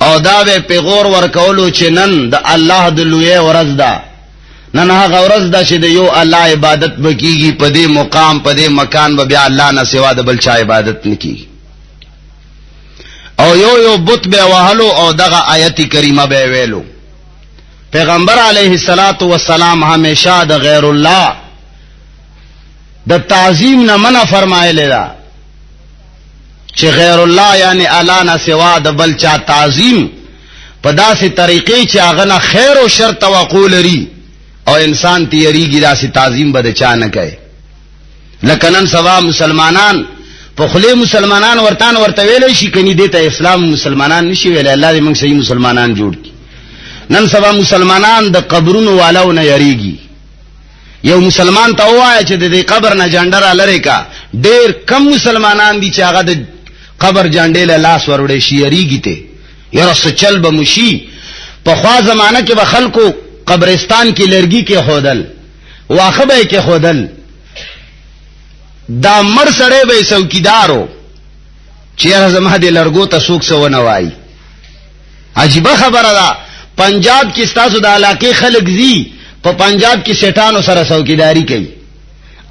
B: او دا به پیغور ورکولو چې نن د الله د لوی ورځ ده، نن هغه ورځ ده چې د یو الله عبادت بکیږي، په دې مقام په دې مکان به بیا الله نه سوا د بل چا عبادت نکي. او یو بت به وهلو او دغه آیت کریمه به ویلو. پیغمبر علیه الصلاۃ والسلام همیشه د غیر الله د تعظیم نه منع فرمایلی ده، چې غیر الله یعنی الله نه سوا د بل چا تعظیم په داسې طریقې چې هغه نه خیر او شر توقع لري او انسان تیریږي داسې تعظیم به د چا نه کوي. لکه نن سبا مسلمانان په خله مسلمانان ورته ویلی شي کني دې ته اسلام مسلمانان نشي ویلی. الله دې موږ صحیح مسلمانان جوړ کړي. نن سبا مسلمانان د قبرونو والو نه یریږي. یو مسلمان ته وایي چې د دې قبر نه جنډر لری کا، ډېر کم مسلمانان دي چې هغه د قبر جنډې له لاس وروړي شي یریږي ته یره سچل به مشي. په خوا زمانہ کې به خلکو قبرستان کې لرګي کې خودل واخه به کې خودل، دا مر سړی به څوکیدارو چې زما دې لرګو ته څوک څه ونه وایي. عجیب خبره ده. پنجاب کې ستاسو د علاقې خلک زی په پنجاب کې سیټانو سره څوکیداری کوي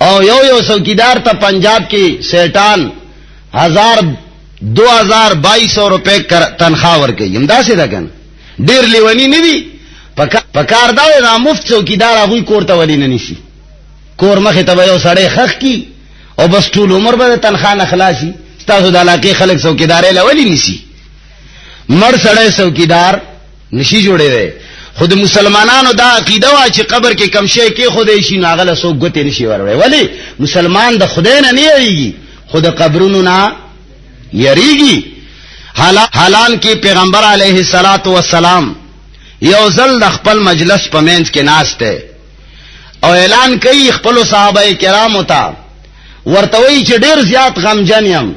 B: او یو څوکیدار ته پنجاب کې سیټان 2200 روپے تنخواه ورکوي. همداسې ده کنه، ډیر لیونی نه دي. پکار دا وي مفت څوکیدار هغه کور ته ولې نه نشي. کور مخې ته یو سړی خخ کی او بس ټول عمر به تنخواه نه خلاصي. تاسو د علاقې خلک څوکیدارې لولې نشي. مر سړی څوکیدار نشي جوړېږي. خود مسلمانانو دا عقیده وا چې قبر کې کم شي کې خدای شي ناغله سو ګوتې نشي وروړي. ولی مسلمان د خدای نه یریږي، خود قبرونو نه یریږي. حالان کې پیغمبر علیه الصلاۃ والسلام یو ځل د خپل مجلس په منځ کې ناشته او اعلان کوي خپل صحابه کرامو ته، ورته وایي چې ډیر زیات غمجن یم،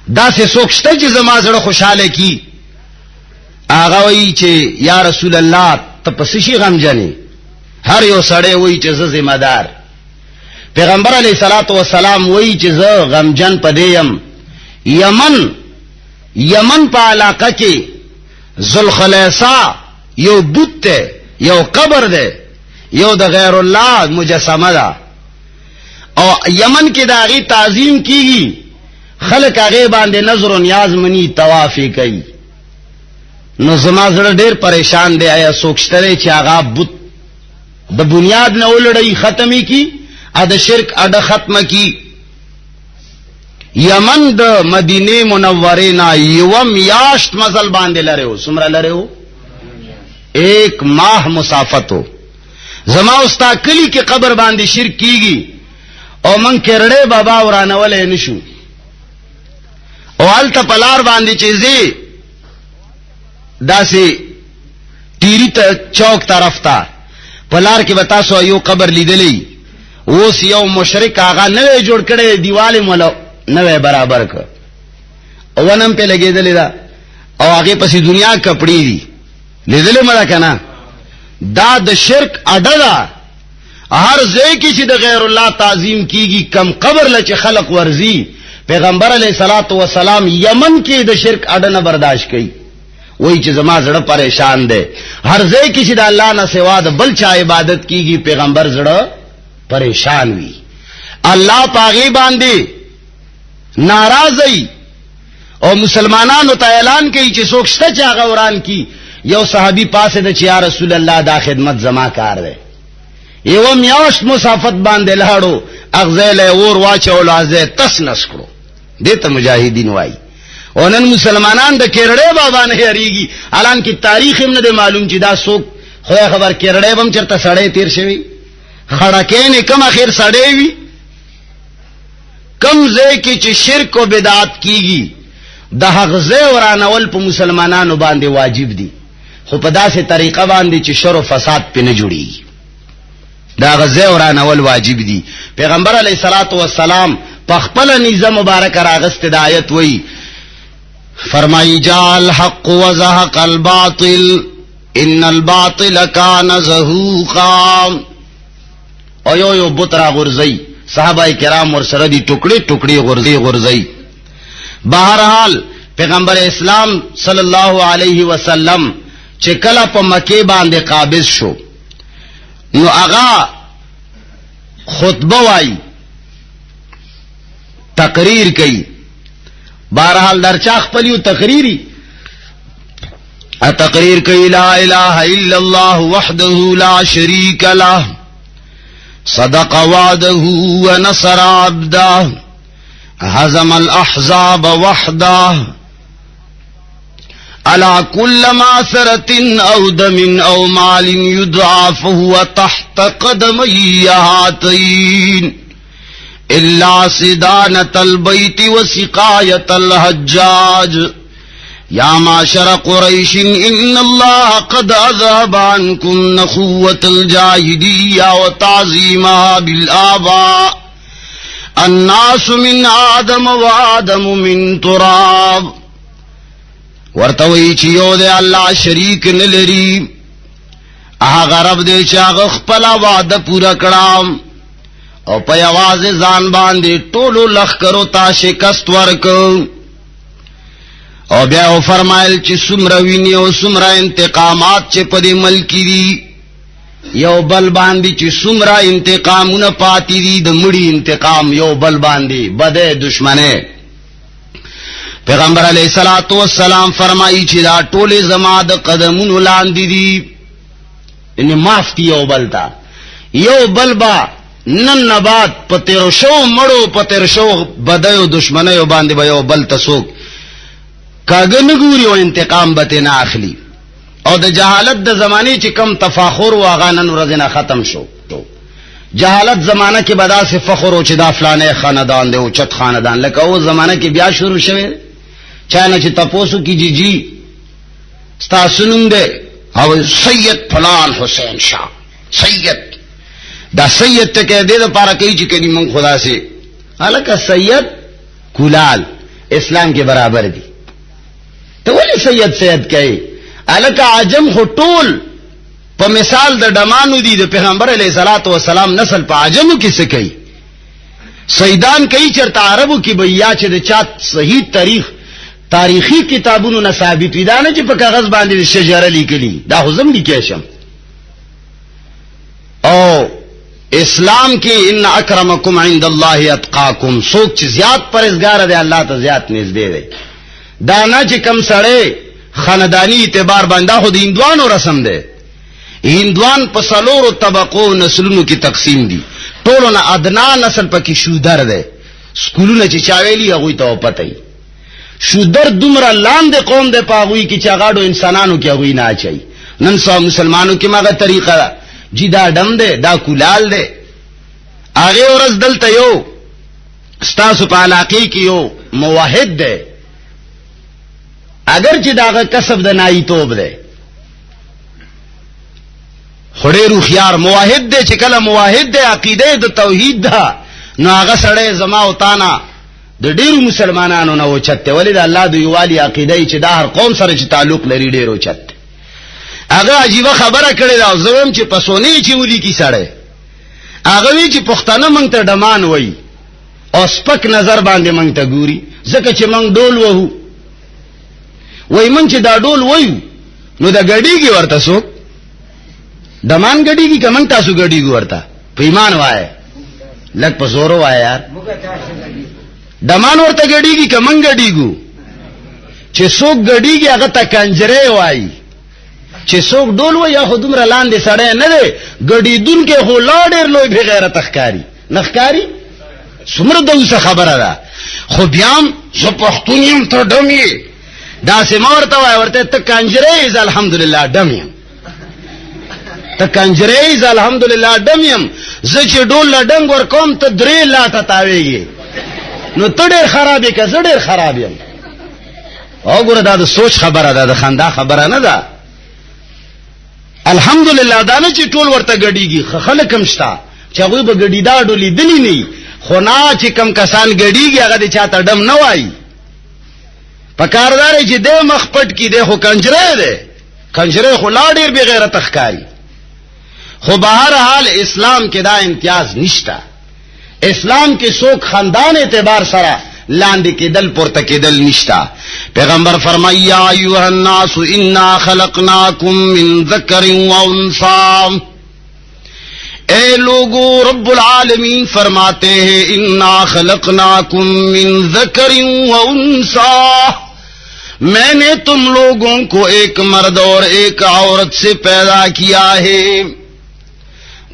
B: دا څه سوچته چې زما زړه خوشاله کی. هغه وایي چې یا رسول الله ته پس شي غمجنې؟ هر یو سړی وایي چې زه ذمہ دار. پیغمبر علیه الصلاۃ والسلام وایي چې زه غمجن پدیم. یمن په علاقه کې ذوالخلیصہ یو بت ته، یو قبر ده، یو د غیر الله مجسمه ده او یمن کې د هغې تعظیم کیږي. خلک هغې باندې نظر و نیاز منی، طواف کوي. نو زما زړه ډېر پریشان دی، آیا څوک شته دی چې هغه بت د بنیاد نه ولړی ختمې کی ا د شرک اډه ختمه کی. یمن د مدینه منوره نه یو میاشت مزل باندې لره و. څومره لره و؟ 1 ماہ مسافت و. زما استا کلی کې قبر باندې شرک کیږي او من کرړې بابا ورانولې نشو او الته پلار باندې چیزې داسې تیری ته چوک طرف ته پلار کې بتا سو یو قبر لیدلې. اوس یو مشرک هغه نه جوړ کړي دیواله مولا نه برابر ک او ونم په لګېدلې دا او هغه پسې دنیا کپړې دي لیدلې مړه کنه. دا د شرک اډه ده. هر ځای کې چې د غیر الله تعظیم کیږي کم قبر لچ خلق ورزي. پیغمبر علیه الصلاۃ والسلام یمن کې د شرک اډه نه برداشت کړي. وای چې زما زړه پریشان دی. هر ځای کې چې د الله نه سوا د بل چا عبادت کیږي پیغمبر زړه پریشان وي. الله پاغي باندې ناراضي او مسلمانانو ته اعلان کوي چې څوک شته چې هغه وران کی. یو صحابي پاسه د چې یا رسول الله دا خدمت زما کار دی. یو میاشت مسافت باندې لاړو، اغزل اور واچو لازه تس نسکړو. دته مجاهدین وای. ونن مسلمانان د کېرړې بابا نه یریږي. الان کې تاریخ هم نه معلوم چې دا څوک خو خبر کېرړې بم چرته سړې تیر شوی. خړکې نه کم اخر سړې وی. کم ځای کې چې شرک او بدعت کیږي د هغه ځای ورانول په مسلمانانو باندې واجب دي، خو په داسې طریقه باندې چې شر او فساد پې نه جوړي. دا هغه ځای ورانول واجب دي. پیغمبر علیه الصلاۃ والسلام په خپل نیزه مبارک راغست د آیت وی فرمائی جاء الحق وزهق الباطل ان الباطل كان زهوقا. او یو بوترا غرزی صحابه کرام ور سره دي ټوکړي ټوکړي غرزی. بہرحال پیغمبر اسلام صلی الله علیه وسلم چې کله په مکه باندې قابض شو نو هغه خطبه وای، تقریر کوي. بہرحال درچا خپلیو تقریری تقریر کوي لا اله الا الله وحده لا شريك له صدق وعده ونصر عبده हज़म अल-अहज़ाब वहदा अला कुल्ल मासरतिन औ दमिन औ मालिन युद्आफ हुआ तहत क़दमय्य हातैन इल्ला सिदानतल बैति व सिकायतल हज्जाज या माशर कुरैशिन इन्नल्लाह क़द अज़हब अन्कुम नख़ुव्वतल जाहिलिय्या व ताज़ीमहा बिल आबा अन्नासु मिन आदम व आदम मिन तुराब। वर्तवई चियो दे अल्लाह शरीक न लरी, आगा रब दे चाग खपला वादा पूरा कड़ाम और पे आवाज जान बांधे टोलो लख करो ता शिकस्त वर्क और ब्याह फरमाइल ची सुमरा विनी और सुमरा इंतकामात चे पदे मलकी दी यो बल बांधी ची सुमरा इंतकाम न पाती दी द मुड़ी इंतकाम यो बल बांधी बदे दुश्मने। पैगंबर अलैहिस्सलातु वस्सलाम फरमाई ची दा टोले जमाद कदमुन उलांदी दी इन्हें माफ की यो बलता यो बलबा नन नबाद पतेरो शो मड़ो पतेर शो बदयो दुश्मने यो बांधे भयो बल तसोक कागन गुरियो इंतकाम बते ना आखली और द जहालत द जमाने ची कम तफाखुर व आगानन रजना खत्म शो तो जहालत जमाना के बदा से फखर हो चिदा फलाने खानदान दे उचत खानदान लका वो जमाना के ब्याह शुरू शवे चाहे ची तपोसु की जी स्ता सुनुंग दे अब सैयद फलान हुसैन शाह सैयद दा सैयद ते कह दे दा पारा कई ची करी मंग खुदा से हालांकि सैयद कुलाल इस्लाम के बराबर दी तो बोले सैयद सैयद कहे अलका आजम हो टोल प मिसाल द डमानु दी द पैगंबर अलैहिस्सलातु वस्सलाम नस्ल प आजम किसे कही सैदान कई चरता अरबु की भैया चे द चात सही तारीखी किताबों न साबित विदाने चे प कागज बांधे शजर अली के लिए दा हुजम दी कैशम ओ इस्लाम के इन अक्रमकुम इंदल्लाहि अत्काकुम सोच च ज्याद परहेजगार दे अल्लाह त ज्याद निज दे दे दाना चे कम सड़े खानदानी इतबार बंदा खुद हिंदुआन और रसम दे हिंदुआन पसलोर तबको नस्लों की तकसीम दी टोलो ना अदना नस्ल पर की शूदर दे स्कूलों ने चिचावेली अगुई तो पता ही शूदर दुमरा लान दे कौन दे पागुई की चागाड़ो इंसानानों की अगुई ना चाहिए ननसा मुसलमानों की मगा तरीका जिदा डम दे दा कुलाल दे आगे और अस दल तयो स्तासु पालाकी की यो मुवाहिद दे अगर जिदाग कसब द नाई तोब दे खुड़े रुखियार मुवाहिद दे चिकला मुवाहिद दे अकीदे द तौहीद दा न आगा सड़े जमा उताना द डेरू मुसलमानानो न वो छत्ते वली दा अल्लाह दु वाली अकीदे च दा हर कौम सरे च ताल्लुक लरी डेरो छत्ते आगा अजीबा खबरा करे दा जवम च पसोनी च उली की सड़े आगा वी च पुख्ताना मंगता डमान वई और स्पक नजर बांधे मंगता गुरी जके च मंग डोल वहू वही मंच दा डोल वही नो दा गड़ी की वर्ता सो दमान गड़ी की कमंग तासु गड़ी की वर्ता पैमान वाए लग पसोरो वाए यार दमान वर्ता गड़ी की कमंग गड़ी गु चे सोक गड़ी की अगर तक कंजरे वाई चे सोक डोल वही या खुदुम रलान दे सड़े न दे गड़ी दुन के हो लाडेर लोई बेगैर तखकारी नखकारी सुमरद उसे खबर आदा खुबियाम जपख्तुनियम तो डमी दा से मारता हुआ वर्ते तक कंजरेज अल्हम्दुलिल्लाह डमियम तक कंजरेज अल्हम्दुलिल्लाह डमियम जचे डोल डंग और कौम तो द्रे लाता तावेगी नो तड़े खराबी का जड़े खराबियम ओ गुरु दादा सोच खबर आदा दा खानदा खबर ना दा अल्हम्दुलिल्लाह दाने ची टोल वर्ता गड़ी की खलकम स्टा चागुई ब गड़ी दा डोली दिली नहीं खोना ची कम कसान गड़ी की अगर दे चाता डम न आई पकारदार जी दे मखपट की दे हो कंजरे खुलाडेर बगैर तखकारी हो बाहर हाल इस्लाम के दा इम्तियाज निष्ठा इस्लाम के सोख खानदान एतबार सरा लांदे के दल पुरत के दल निष्ठा पैगंबर फरमाया अय्युहन्नासु इन्ना खलकनाकुम मिन ज़करिन व उन्सा ए लोगो रब्बुल आलमीन फरमाते हैं इन्ना खलकनाकुम मिन ज़करिन व उन्सा मैंने तुम लोगों को एक मर्द और एक औरत से पैदा किया है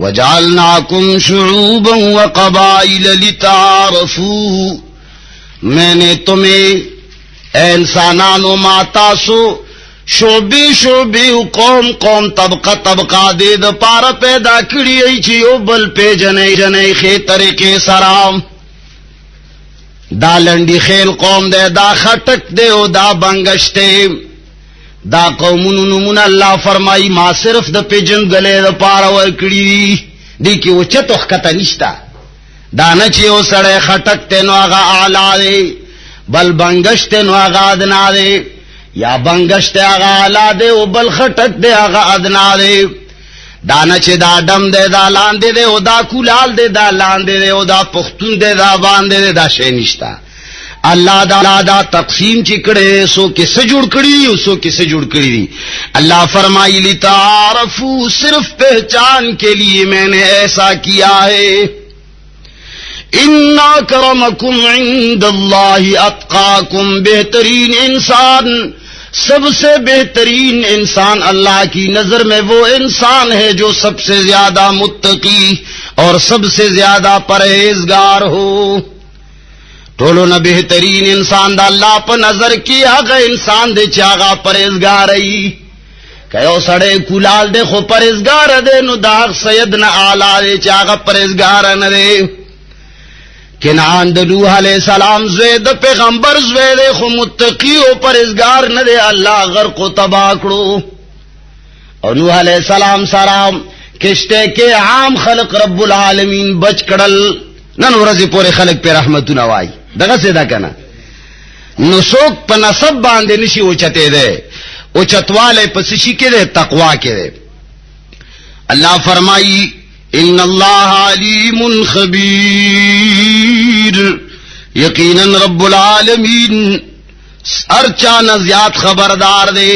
B: वजालनाकुम शुऊबन व क़बाइल लितारफू मैंने तुम्हें ए इंसानानो मातासो शोबी शोबी कौम कौम तबका तबका दे द पार पैदा कड़ी आई ची ओ बल पे जने जने खे तरीके सराम दा लंडी खेल कौम दे दा खटक दे ओ दा बंगश्ते दा कौमुन नमुन अल्लाह फरमाई मा सिर्फ द पिजन गले द पार वर कड़ी दी की उच्च तोखता निश्ता दाना ची ओ सड़े खटकते नो आगा आला दे बल बंगश्ते नो आगा अदना दे या बंगश्ते आगा आला दे ओ बल खटक दे आगा अदना दे दाना चे दा डम दे दा लांदे दे ओ दा कुलाल दे दा लांदे दे ओ दा पुख्तुन दे दा बांदे दे दा शे निश्ता अल्लाह दा तकसीम चिकड़े सो किसे जुड़ कड़ी सो किसे जुड़ कड़ी दी अल्लाह फरमाई ली तारफू सिर्फ पहचान के लिए मैंने ऐसा किया है इन्ना करमकुम इंदल्लाहि अत्काकुम बेहतरीन इंसान सबसे बेहतरीन इंसान अल्लाह की नजर में वो इंसान है जो सबसे ज्यादा मुत्तकी और सबसे ज्यादा परहेजगार हो टोलो न बेहतरीन इंसान दा अल्लाह पर नजर किया गा इंसान दे चागा परहेजगार आई कहो सड़े कुलाल देखो परहेजगार दे नु दाग सैयद न आला दे चागा परहेजगार न दे किनान द नूह अलैहिस्सलाम ज़ेद पैगंबर ज़ेद खो मुत्तकी ओ परहेजगार न दे अल्लाह घर को तबाह करो और नूह अलैहिस्सलाम सलाम किश्ते के आम खलक रब्बुल आलमीन बच कड़ल नन वरजी पूरे खलक पे रहमतु नवाई दगा से दा कना नुसोक पर नसब बांधे निशी उचते दे उचतवाले पसिशी के दे तकवा के दे अल्लाह फरमाई इन्नल्लाह अलीमुन खबीर यकीनन रब्बुल आलमीन हर चा नज़ियात खबरदार दे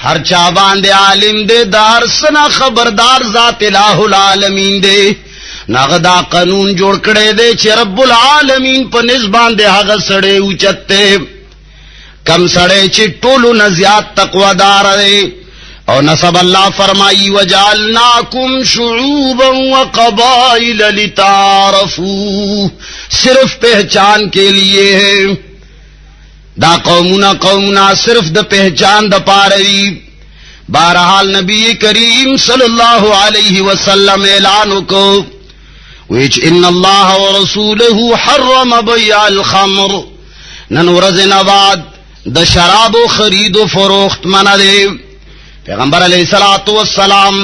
B: हर चा बांधे आलिम दे दार सना खबरदार जात इलाहुल आलमीन दे नागदा कानून जोड़ कड़े दे चे रब्बुल आलमीन पर निज़बान दे हाग सड़े उचते कम सड़े चे टोलू नज़ियात तकवादार दे और नसब अल्लाह फरमाई वजालनाकुम शुऊबन व क़बाइल लितारफू सिर्फ पहचान के लिए है दा कौमुना सिर्फ द पहचान द पारवी बहरहाल नबी करीम सल्लल्लाहु अलैहि वसल्लम ऐलान को विच इन्नल्लाह व रसूलहु हर्रम बैअल खम्र नन वरज़ नवाद द शराब खरीद फरोख्त मना दे पैगंबर अलैहिस्सलातु वस्सलाम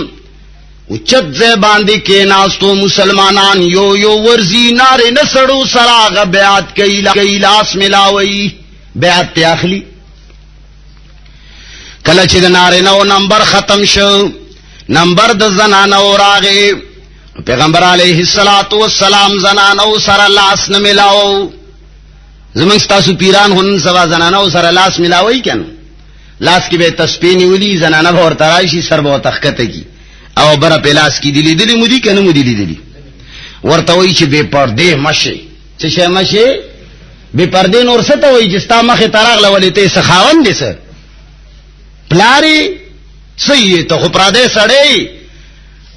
B: उच्चत से बांधी के नास्तो मुसलमानान यो यो वर्जी नारे न सड़ो सराग ब्यात कैलास मिलावई ब्यात ते आखली कलच नारे नो नंबर खत्म शो नंबर द जनाना और आगे पैगंबर अलैहिस्सलातु वस्सलाम जनाना सरा लास न मिलाओ जमस्ता सुपीरान हुन सवा जनाना सरा लास मिलावई क्या लास की बे तस्पीनी उली जनाना और तराइशी सर बहुत तखकते की और बरा पेलास की दिली दिली मुदी क्या न मुदी दिली वर्ता वही चे बेपर्दे मशे चे मशे बेपर्दे नोर सता वही जिस्ता मखे तराग लवले ते सखावन दे सर प्लारी सही है तो खुपरादे सड़े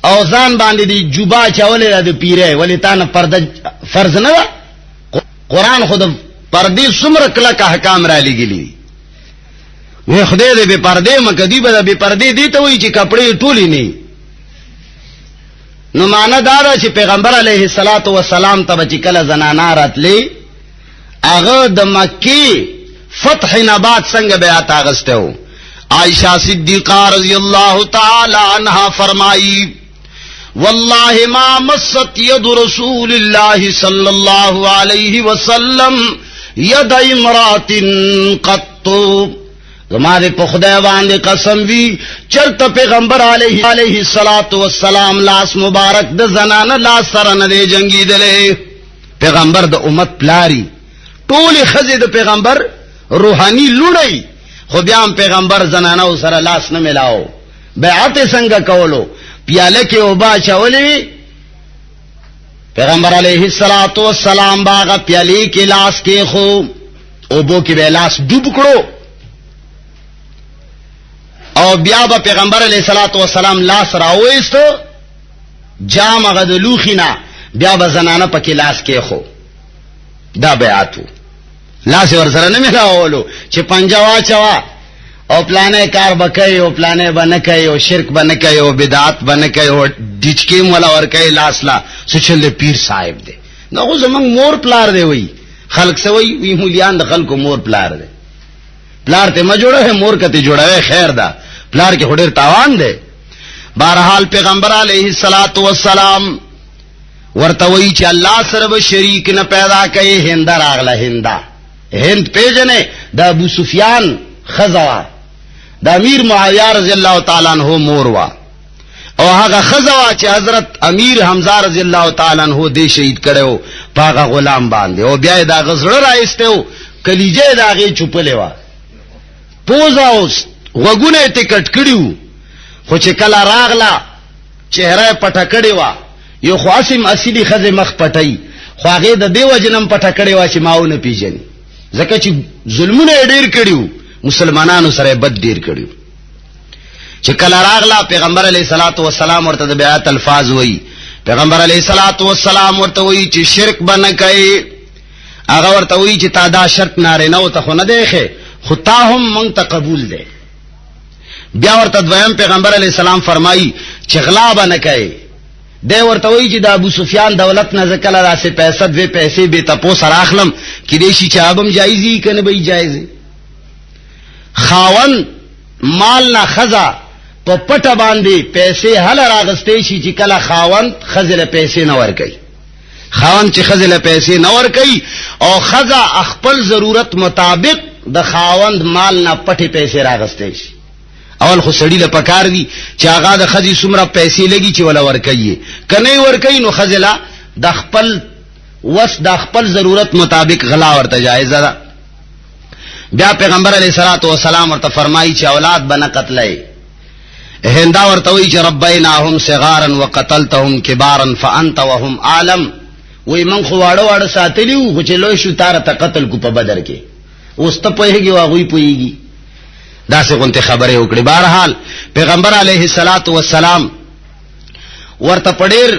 B: औजान बांधे दी जुबा चावले दा पीरे वले तान पर्दा फर्ज न कुरान खुद पर्दे सुमर कला का हकाम राली गिली वे खुदे दे बेपर्दे मकदी बदा बेपर्दे दी तो वही ची कपड़े टोली नहीं नुमाना दादा ची पैगंबर अलैहिस्सलातु वस्सलाम तब ची कला जनाना रतले आगा द मक्की फतह नबाद संग बेआत आगस्ते हो आयशा सिद्दीक़ा रज़ियल्लाहु ताला अन्हा फरमाई वल्लाहि मा मस्सत यद रसूलिल्लाहि सल्लल्लाहु अलैहि वसल्लम यद इमरातिन कत्तु तुम्हारे पुख्दैवान दे कसम भी चरत पैगंबर अलैहिस्सलातु वस्सलाम लास मुबारक द जनाना लास सरन दे जंगी दले पैगंबर द उम्मत प्लारी टोली खजे द पैगंबर रूहानी लुड़ई खुदियाम पैगंबर जनाना सरा लास न मिलाओ बैआत संग कवलो प्याले के ओबा चवली पैगंबर अलैहिस्सलातु वस्सलाम बागा प्याली के लास के खो ओबो के बेलास डूबकड़ो और ब्याबा पैगंबर अलैहिस्सलातु वस्सलाम लास राओइस जाम गद लूखिना ब्याबा जनाना पके लास के खो दा बैआतु لاس ورسره نه ملاولو چې پنجه واچوا او پلانې کار بکای او پلانې بنکای او شرک بنکای او بدعت بنکای او ډچکی مولا ورکای لاس لا سچل پیر صاحب دی نو زمنګ مور پلار دی وای خلق سوي وی مولیان د خلکو مور پلار دی پلار ته ما جوړه مور کته جوړه خیر دا پلار کې هډر تاوان دی بہرحال پیغمبر علیہ الصلات والسلام ورته وی چې الله سره به شریک نه پیدا کړي هند راغله هند پیژنه د ابو سفیان خزوا د امیر معاویه رضی الله تعالی عنہ مور وا او هغه خزوا چې حضرت امیر حمزه رضی الله تعالی عنہ دې شهید کړو پاغه غلام باندې او بیا دا غزړه راایستو کلیجه داغه چوپلې وا پوزاوس وګونه ته کټ کړیو خو چې کله راغلا چهره پټه کړی وا یو خاصم اصلي خزه مخ پټای خو هغه د دیو جنم پټه کړی وا چې ماونه پیژني ځکه چې ظلمونه ډیر کړیو مسلمانانو سره بد ډیر کړیو چې کله راغلا پیغمبر علیه الصلاۃ والسلام ورته د بیعت الفاظ وای پیغمبر علیه الصلاۃ والسلام ورته وای چې شرک بنه کوي هغه ورته وای چې تا دا شرط ناره نه وته خو نه دیخه خو تا هم مونږ ته قبول دی بیا ورته دویم پیغمبر علیه السلام فرمایي چې غلا بنه کوي دی ورته وای چې د ابو سفیان دولت نه زکل راسه پیسې به تپوس راخلم کې دیشي چې ابم جایزي کنه به جایزي خاون مال نه خزا په پټه باندې پیسې هل راغستې شي چې کله خاون خزله پیسې نه ور کوي خاون چې خزله پیسې نه ور کوي او خزا خپل ضرورت مطابق د خاوند مال نه پټه پیسې راغستې شي اول خو سړی له پکار دی چې هغه د خزي سمره پیسې لګي چې ولا ور کوي کنه ور کوي نو خزله د خپل وس د خپل ضرورت مطابق غلا ورته جایز ده بیا پیغمبر علیہ الصلوۃ والسلام ورته فرمایي چې اولاد بنه قتلای هندا ورته وی چې ربیناهم صغارا وقتلتهم کبارا فانت وهم عالم وی من خو واړه ساتلیو خو چې لوی شو تار ته قتل کو په بدر کې اوس ته پوهیږي واغوي پوهیږي دا څه غونته خبره وکړي بهرحال پیغمبر علیہ الصلوۃ والسلام ورته پډیر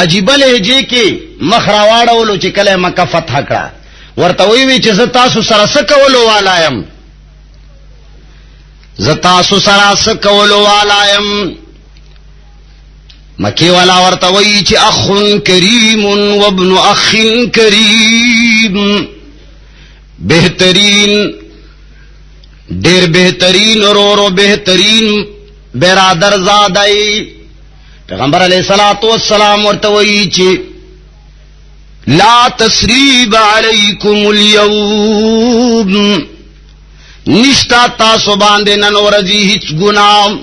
B: عجیب لهجه کې مخ راواړولو چې کله مکه فتح کړه ورته وی چې ز تاسو سره سکولو والایم مکی والا ورته وی چې اخ کریم وابن اخ کریم بهترین ډیر بهترین ورورو بهترین برادر زادای پیغمبر علیہ الصلوۃ والسلام ورته وی چې لا تسریب علیکم اليوم نشتا تاسو باندې نن ورځی هیڅ ګناه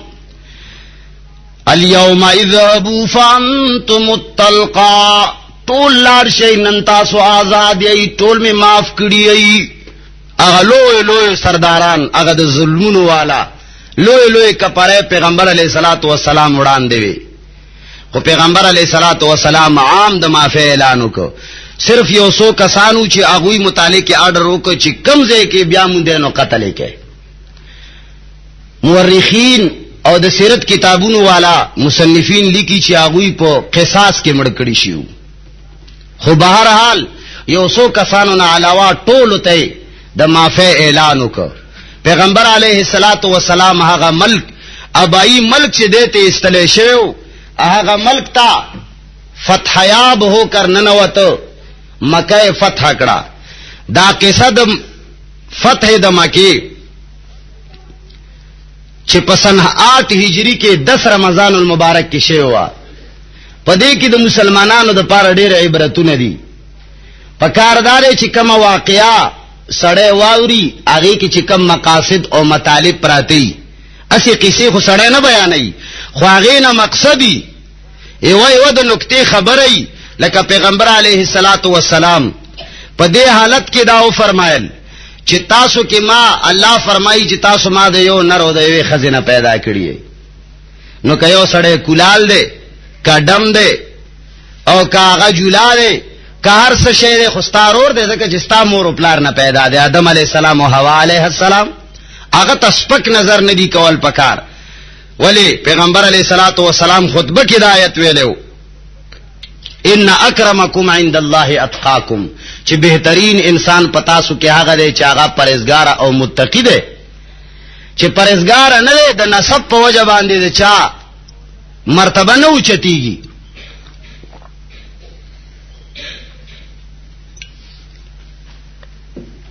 B: اليوم اذهبوا فانتم الطلقاء ټول لار شي نن تاسو آزاد یی ټول می معاف کړی یی هغه لوی سرداران هغه د ظلمونو والا لوی کپاره پیغمبر علیہ الصلوۃ والسلام وړاندې وی خو پیغمبر علیہ الصلوۃ والسلام عام د معافی اعلان وکړ صرف یو سو کسانو چې هغه متعلق آرډر وکړ چې کمزې کې بیا مونږ نو قتل کې مورخین او د سیرت کتابونو والا مصنفین لیکي چې هغه په قصاص کې مړ کړی شو خو بهرحال یو سو کسانو نه علاوه ټول ته د معافی اعلان وکړ پیغمبر علیہ الصلوۃ والسلام هغه ملک ابائی ملک چې دته استلې شو هغه ملک تا فتح یاب ہو کر ننوت مکہ فتح کړه دا قصه د فتح د مکه چې په سن 8 هجری کې 10 رمضان المبارک کې شوی په دې کې د مسلمانانو د پاره ډېر عبرتونه دي په کاردار چې کوم واقعیا سړی واوري هغه کې چې کوم مقاصد او مطالب پراتی اسی قصې خو سړی نه بیانوي خو هغه نه مقصدی ایوه د نکته خبرې لکه پیغمبر علیہ الصلوۃ والسلام په دې حالت کې دا فرمایل چې تاسو کې ما الله فرمایي چې تاسو ما د یو نر او د یوې خزینه پیدا کړی نو که یو سړی کولال دی کا دم دی او کا هغه جولا دی که هر څه شی دی خو ستارور دی ځکه چې ستا مور او پلار نه پیدا دی آدم علیہ السلام او حوا علیہ السلام هغه تسپک نظر ندی کول پکار ولی پیغمبر علیہ الصلوۃ والسلام خطبه کې دا آیت ویلو ان اکرمکم عند الله اتقاکم چې بهترین انسان پتا سو کې هغه دی چې هغه پرهیزګار او متقی دی چې پرهیزګار نه دی د نسب په وجه باندې د چا مرتبه نه اوچتیږي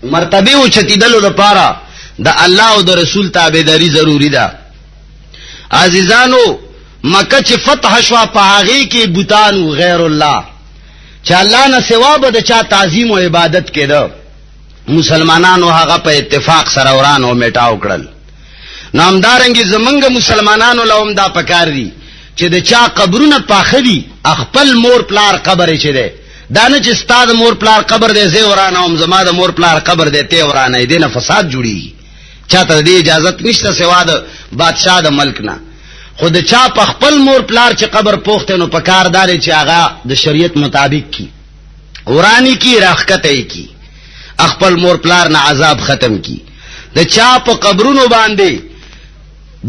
B: مرتبه اوچتیدلو لپاره د الله او د رسول تابعداري ضروری ده عزیزانو مکه چې فتح شوا په هغه کې بوتان غیر الله چې الله نه سوا به د چا تعظیم او عبادت کېده مسلمانانو هغه په اتفاق سره وران او میټاو کړل نامدارنګي زمنګ مسلمانانو لوم دا پکار دي چې د چا قبرونه پاخه دي خپل مور پلار قبر چي ده دانه چې استاد مور پلار قبر دې زه ورانه هم زما د مور پلار قبر دې ته ورانه دې نه فساد جوړي چاته دې اجازه نشته سوا د بادشاہ د ملک نه خود چا په خپل مور پلار چې قبر پوښتنه نو پکاردار چې هغه د شریعت مطابق کی ورانی کی راخته کی خپل مور پلار نه عذاب ختم کی د چا په قبرونو باندې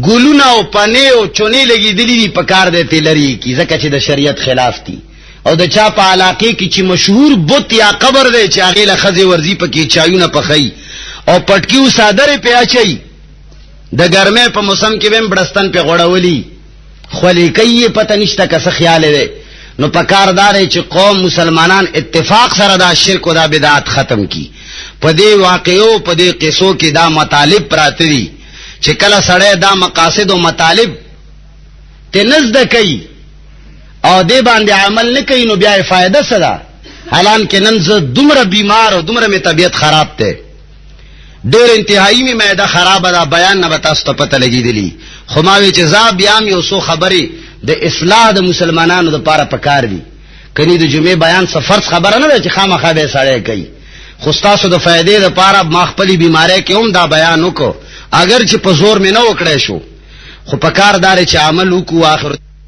B: ګولونه او پنه او چونی لګی دلی پکار دیته لري کی ځکه چې د شریعت خلاف دي او د چا په علاقه کې چې مشهور بت یا قبر دی چې هغه له خزي ورزي پکې چایونه پخای او پټکیو صادره پیاچي د ګرمه په موسم کې هم بڑستان په غړولي خولي کوي پته نشته کس خیال دی نو پکاردار چې قوم مسلمانان اتفاق سره دا شرک او دا بدعت ختم کی په دې واقعو په دې قصو کې دا مطالب پراته دي چې کله سړی دا مقاصد او مطالب تنزد کوي او دې باندې عمل نه کوي نو بیا فائدہ څه ده حالان کې نن زه دومره بیمار او دومره می طبیعت خراب ته ډېر انتهایی می معده خراب ده بیان نه تاسو ته پته لګیدلی خو ما وی چې زاب بیا یو سو خبري د اصلاح د مسلمانانو لپاره پکار دي کني د جمعې بیان سفر خبره نه ده چې خامخا به سړی کوي خو تاسو د فائدې لپاره ما خپلې بیماری کې هم دا بیان وکړو اگر چې په زور مې نه وکړې شو خو پکاردار چې عمل وکړو اخر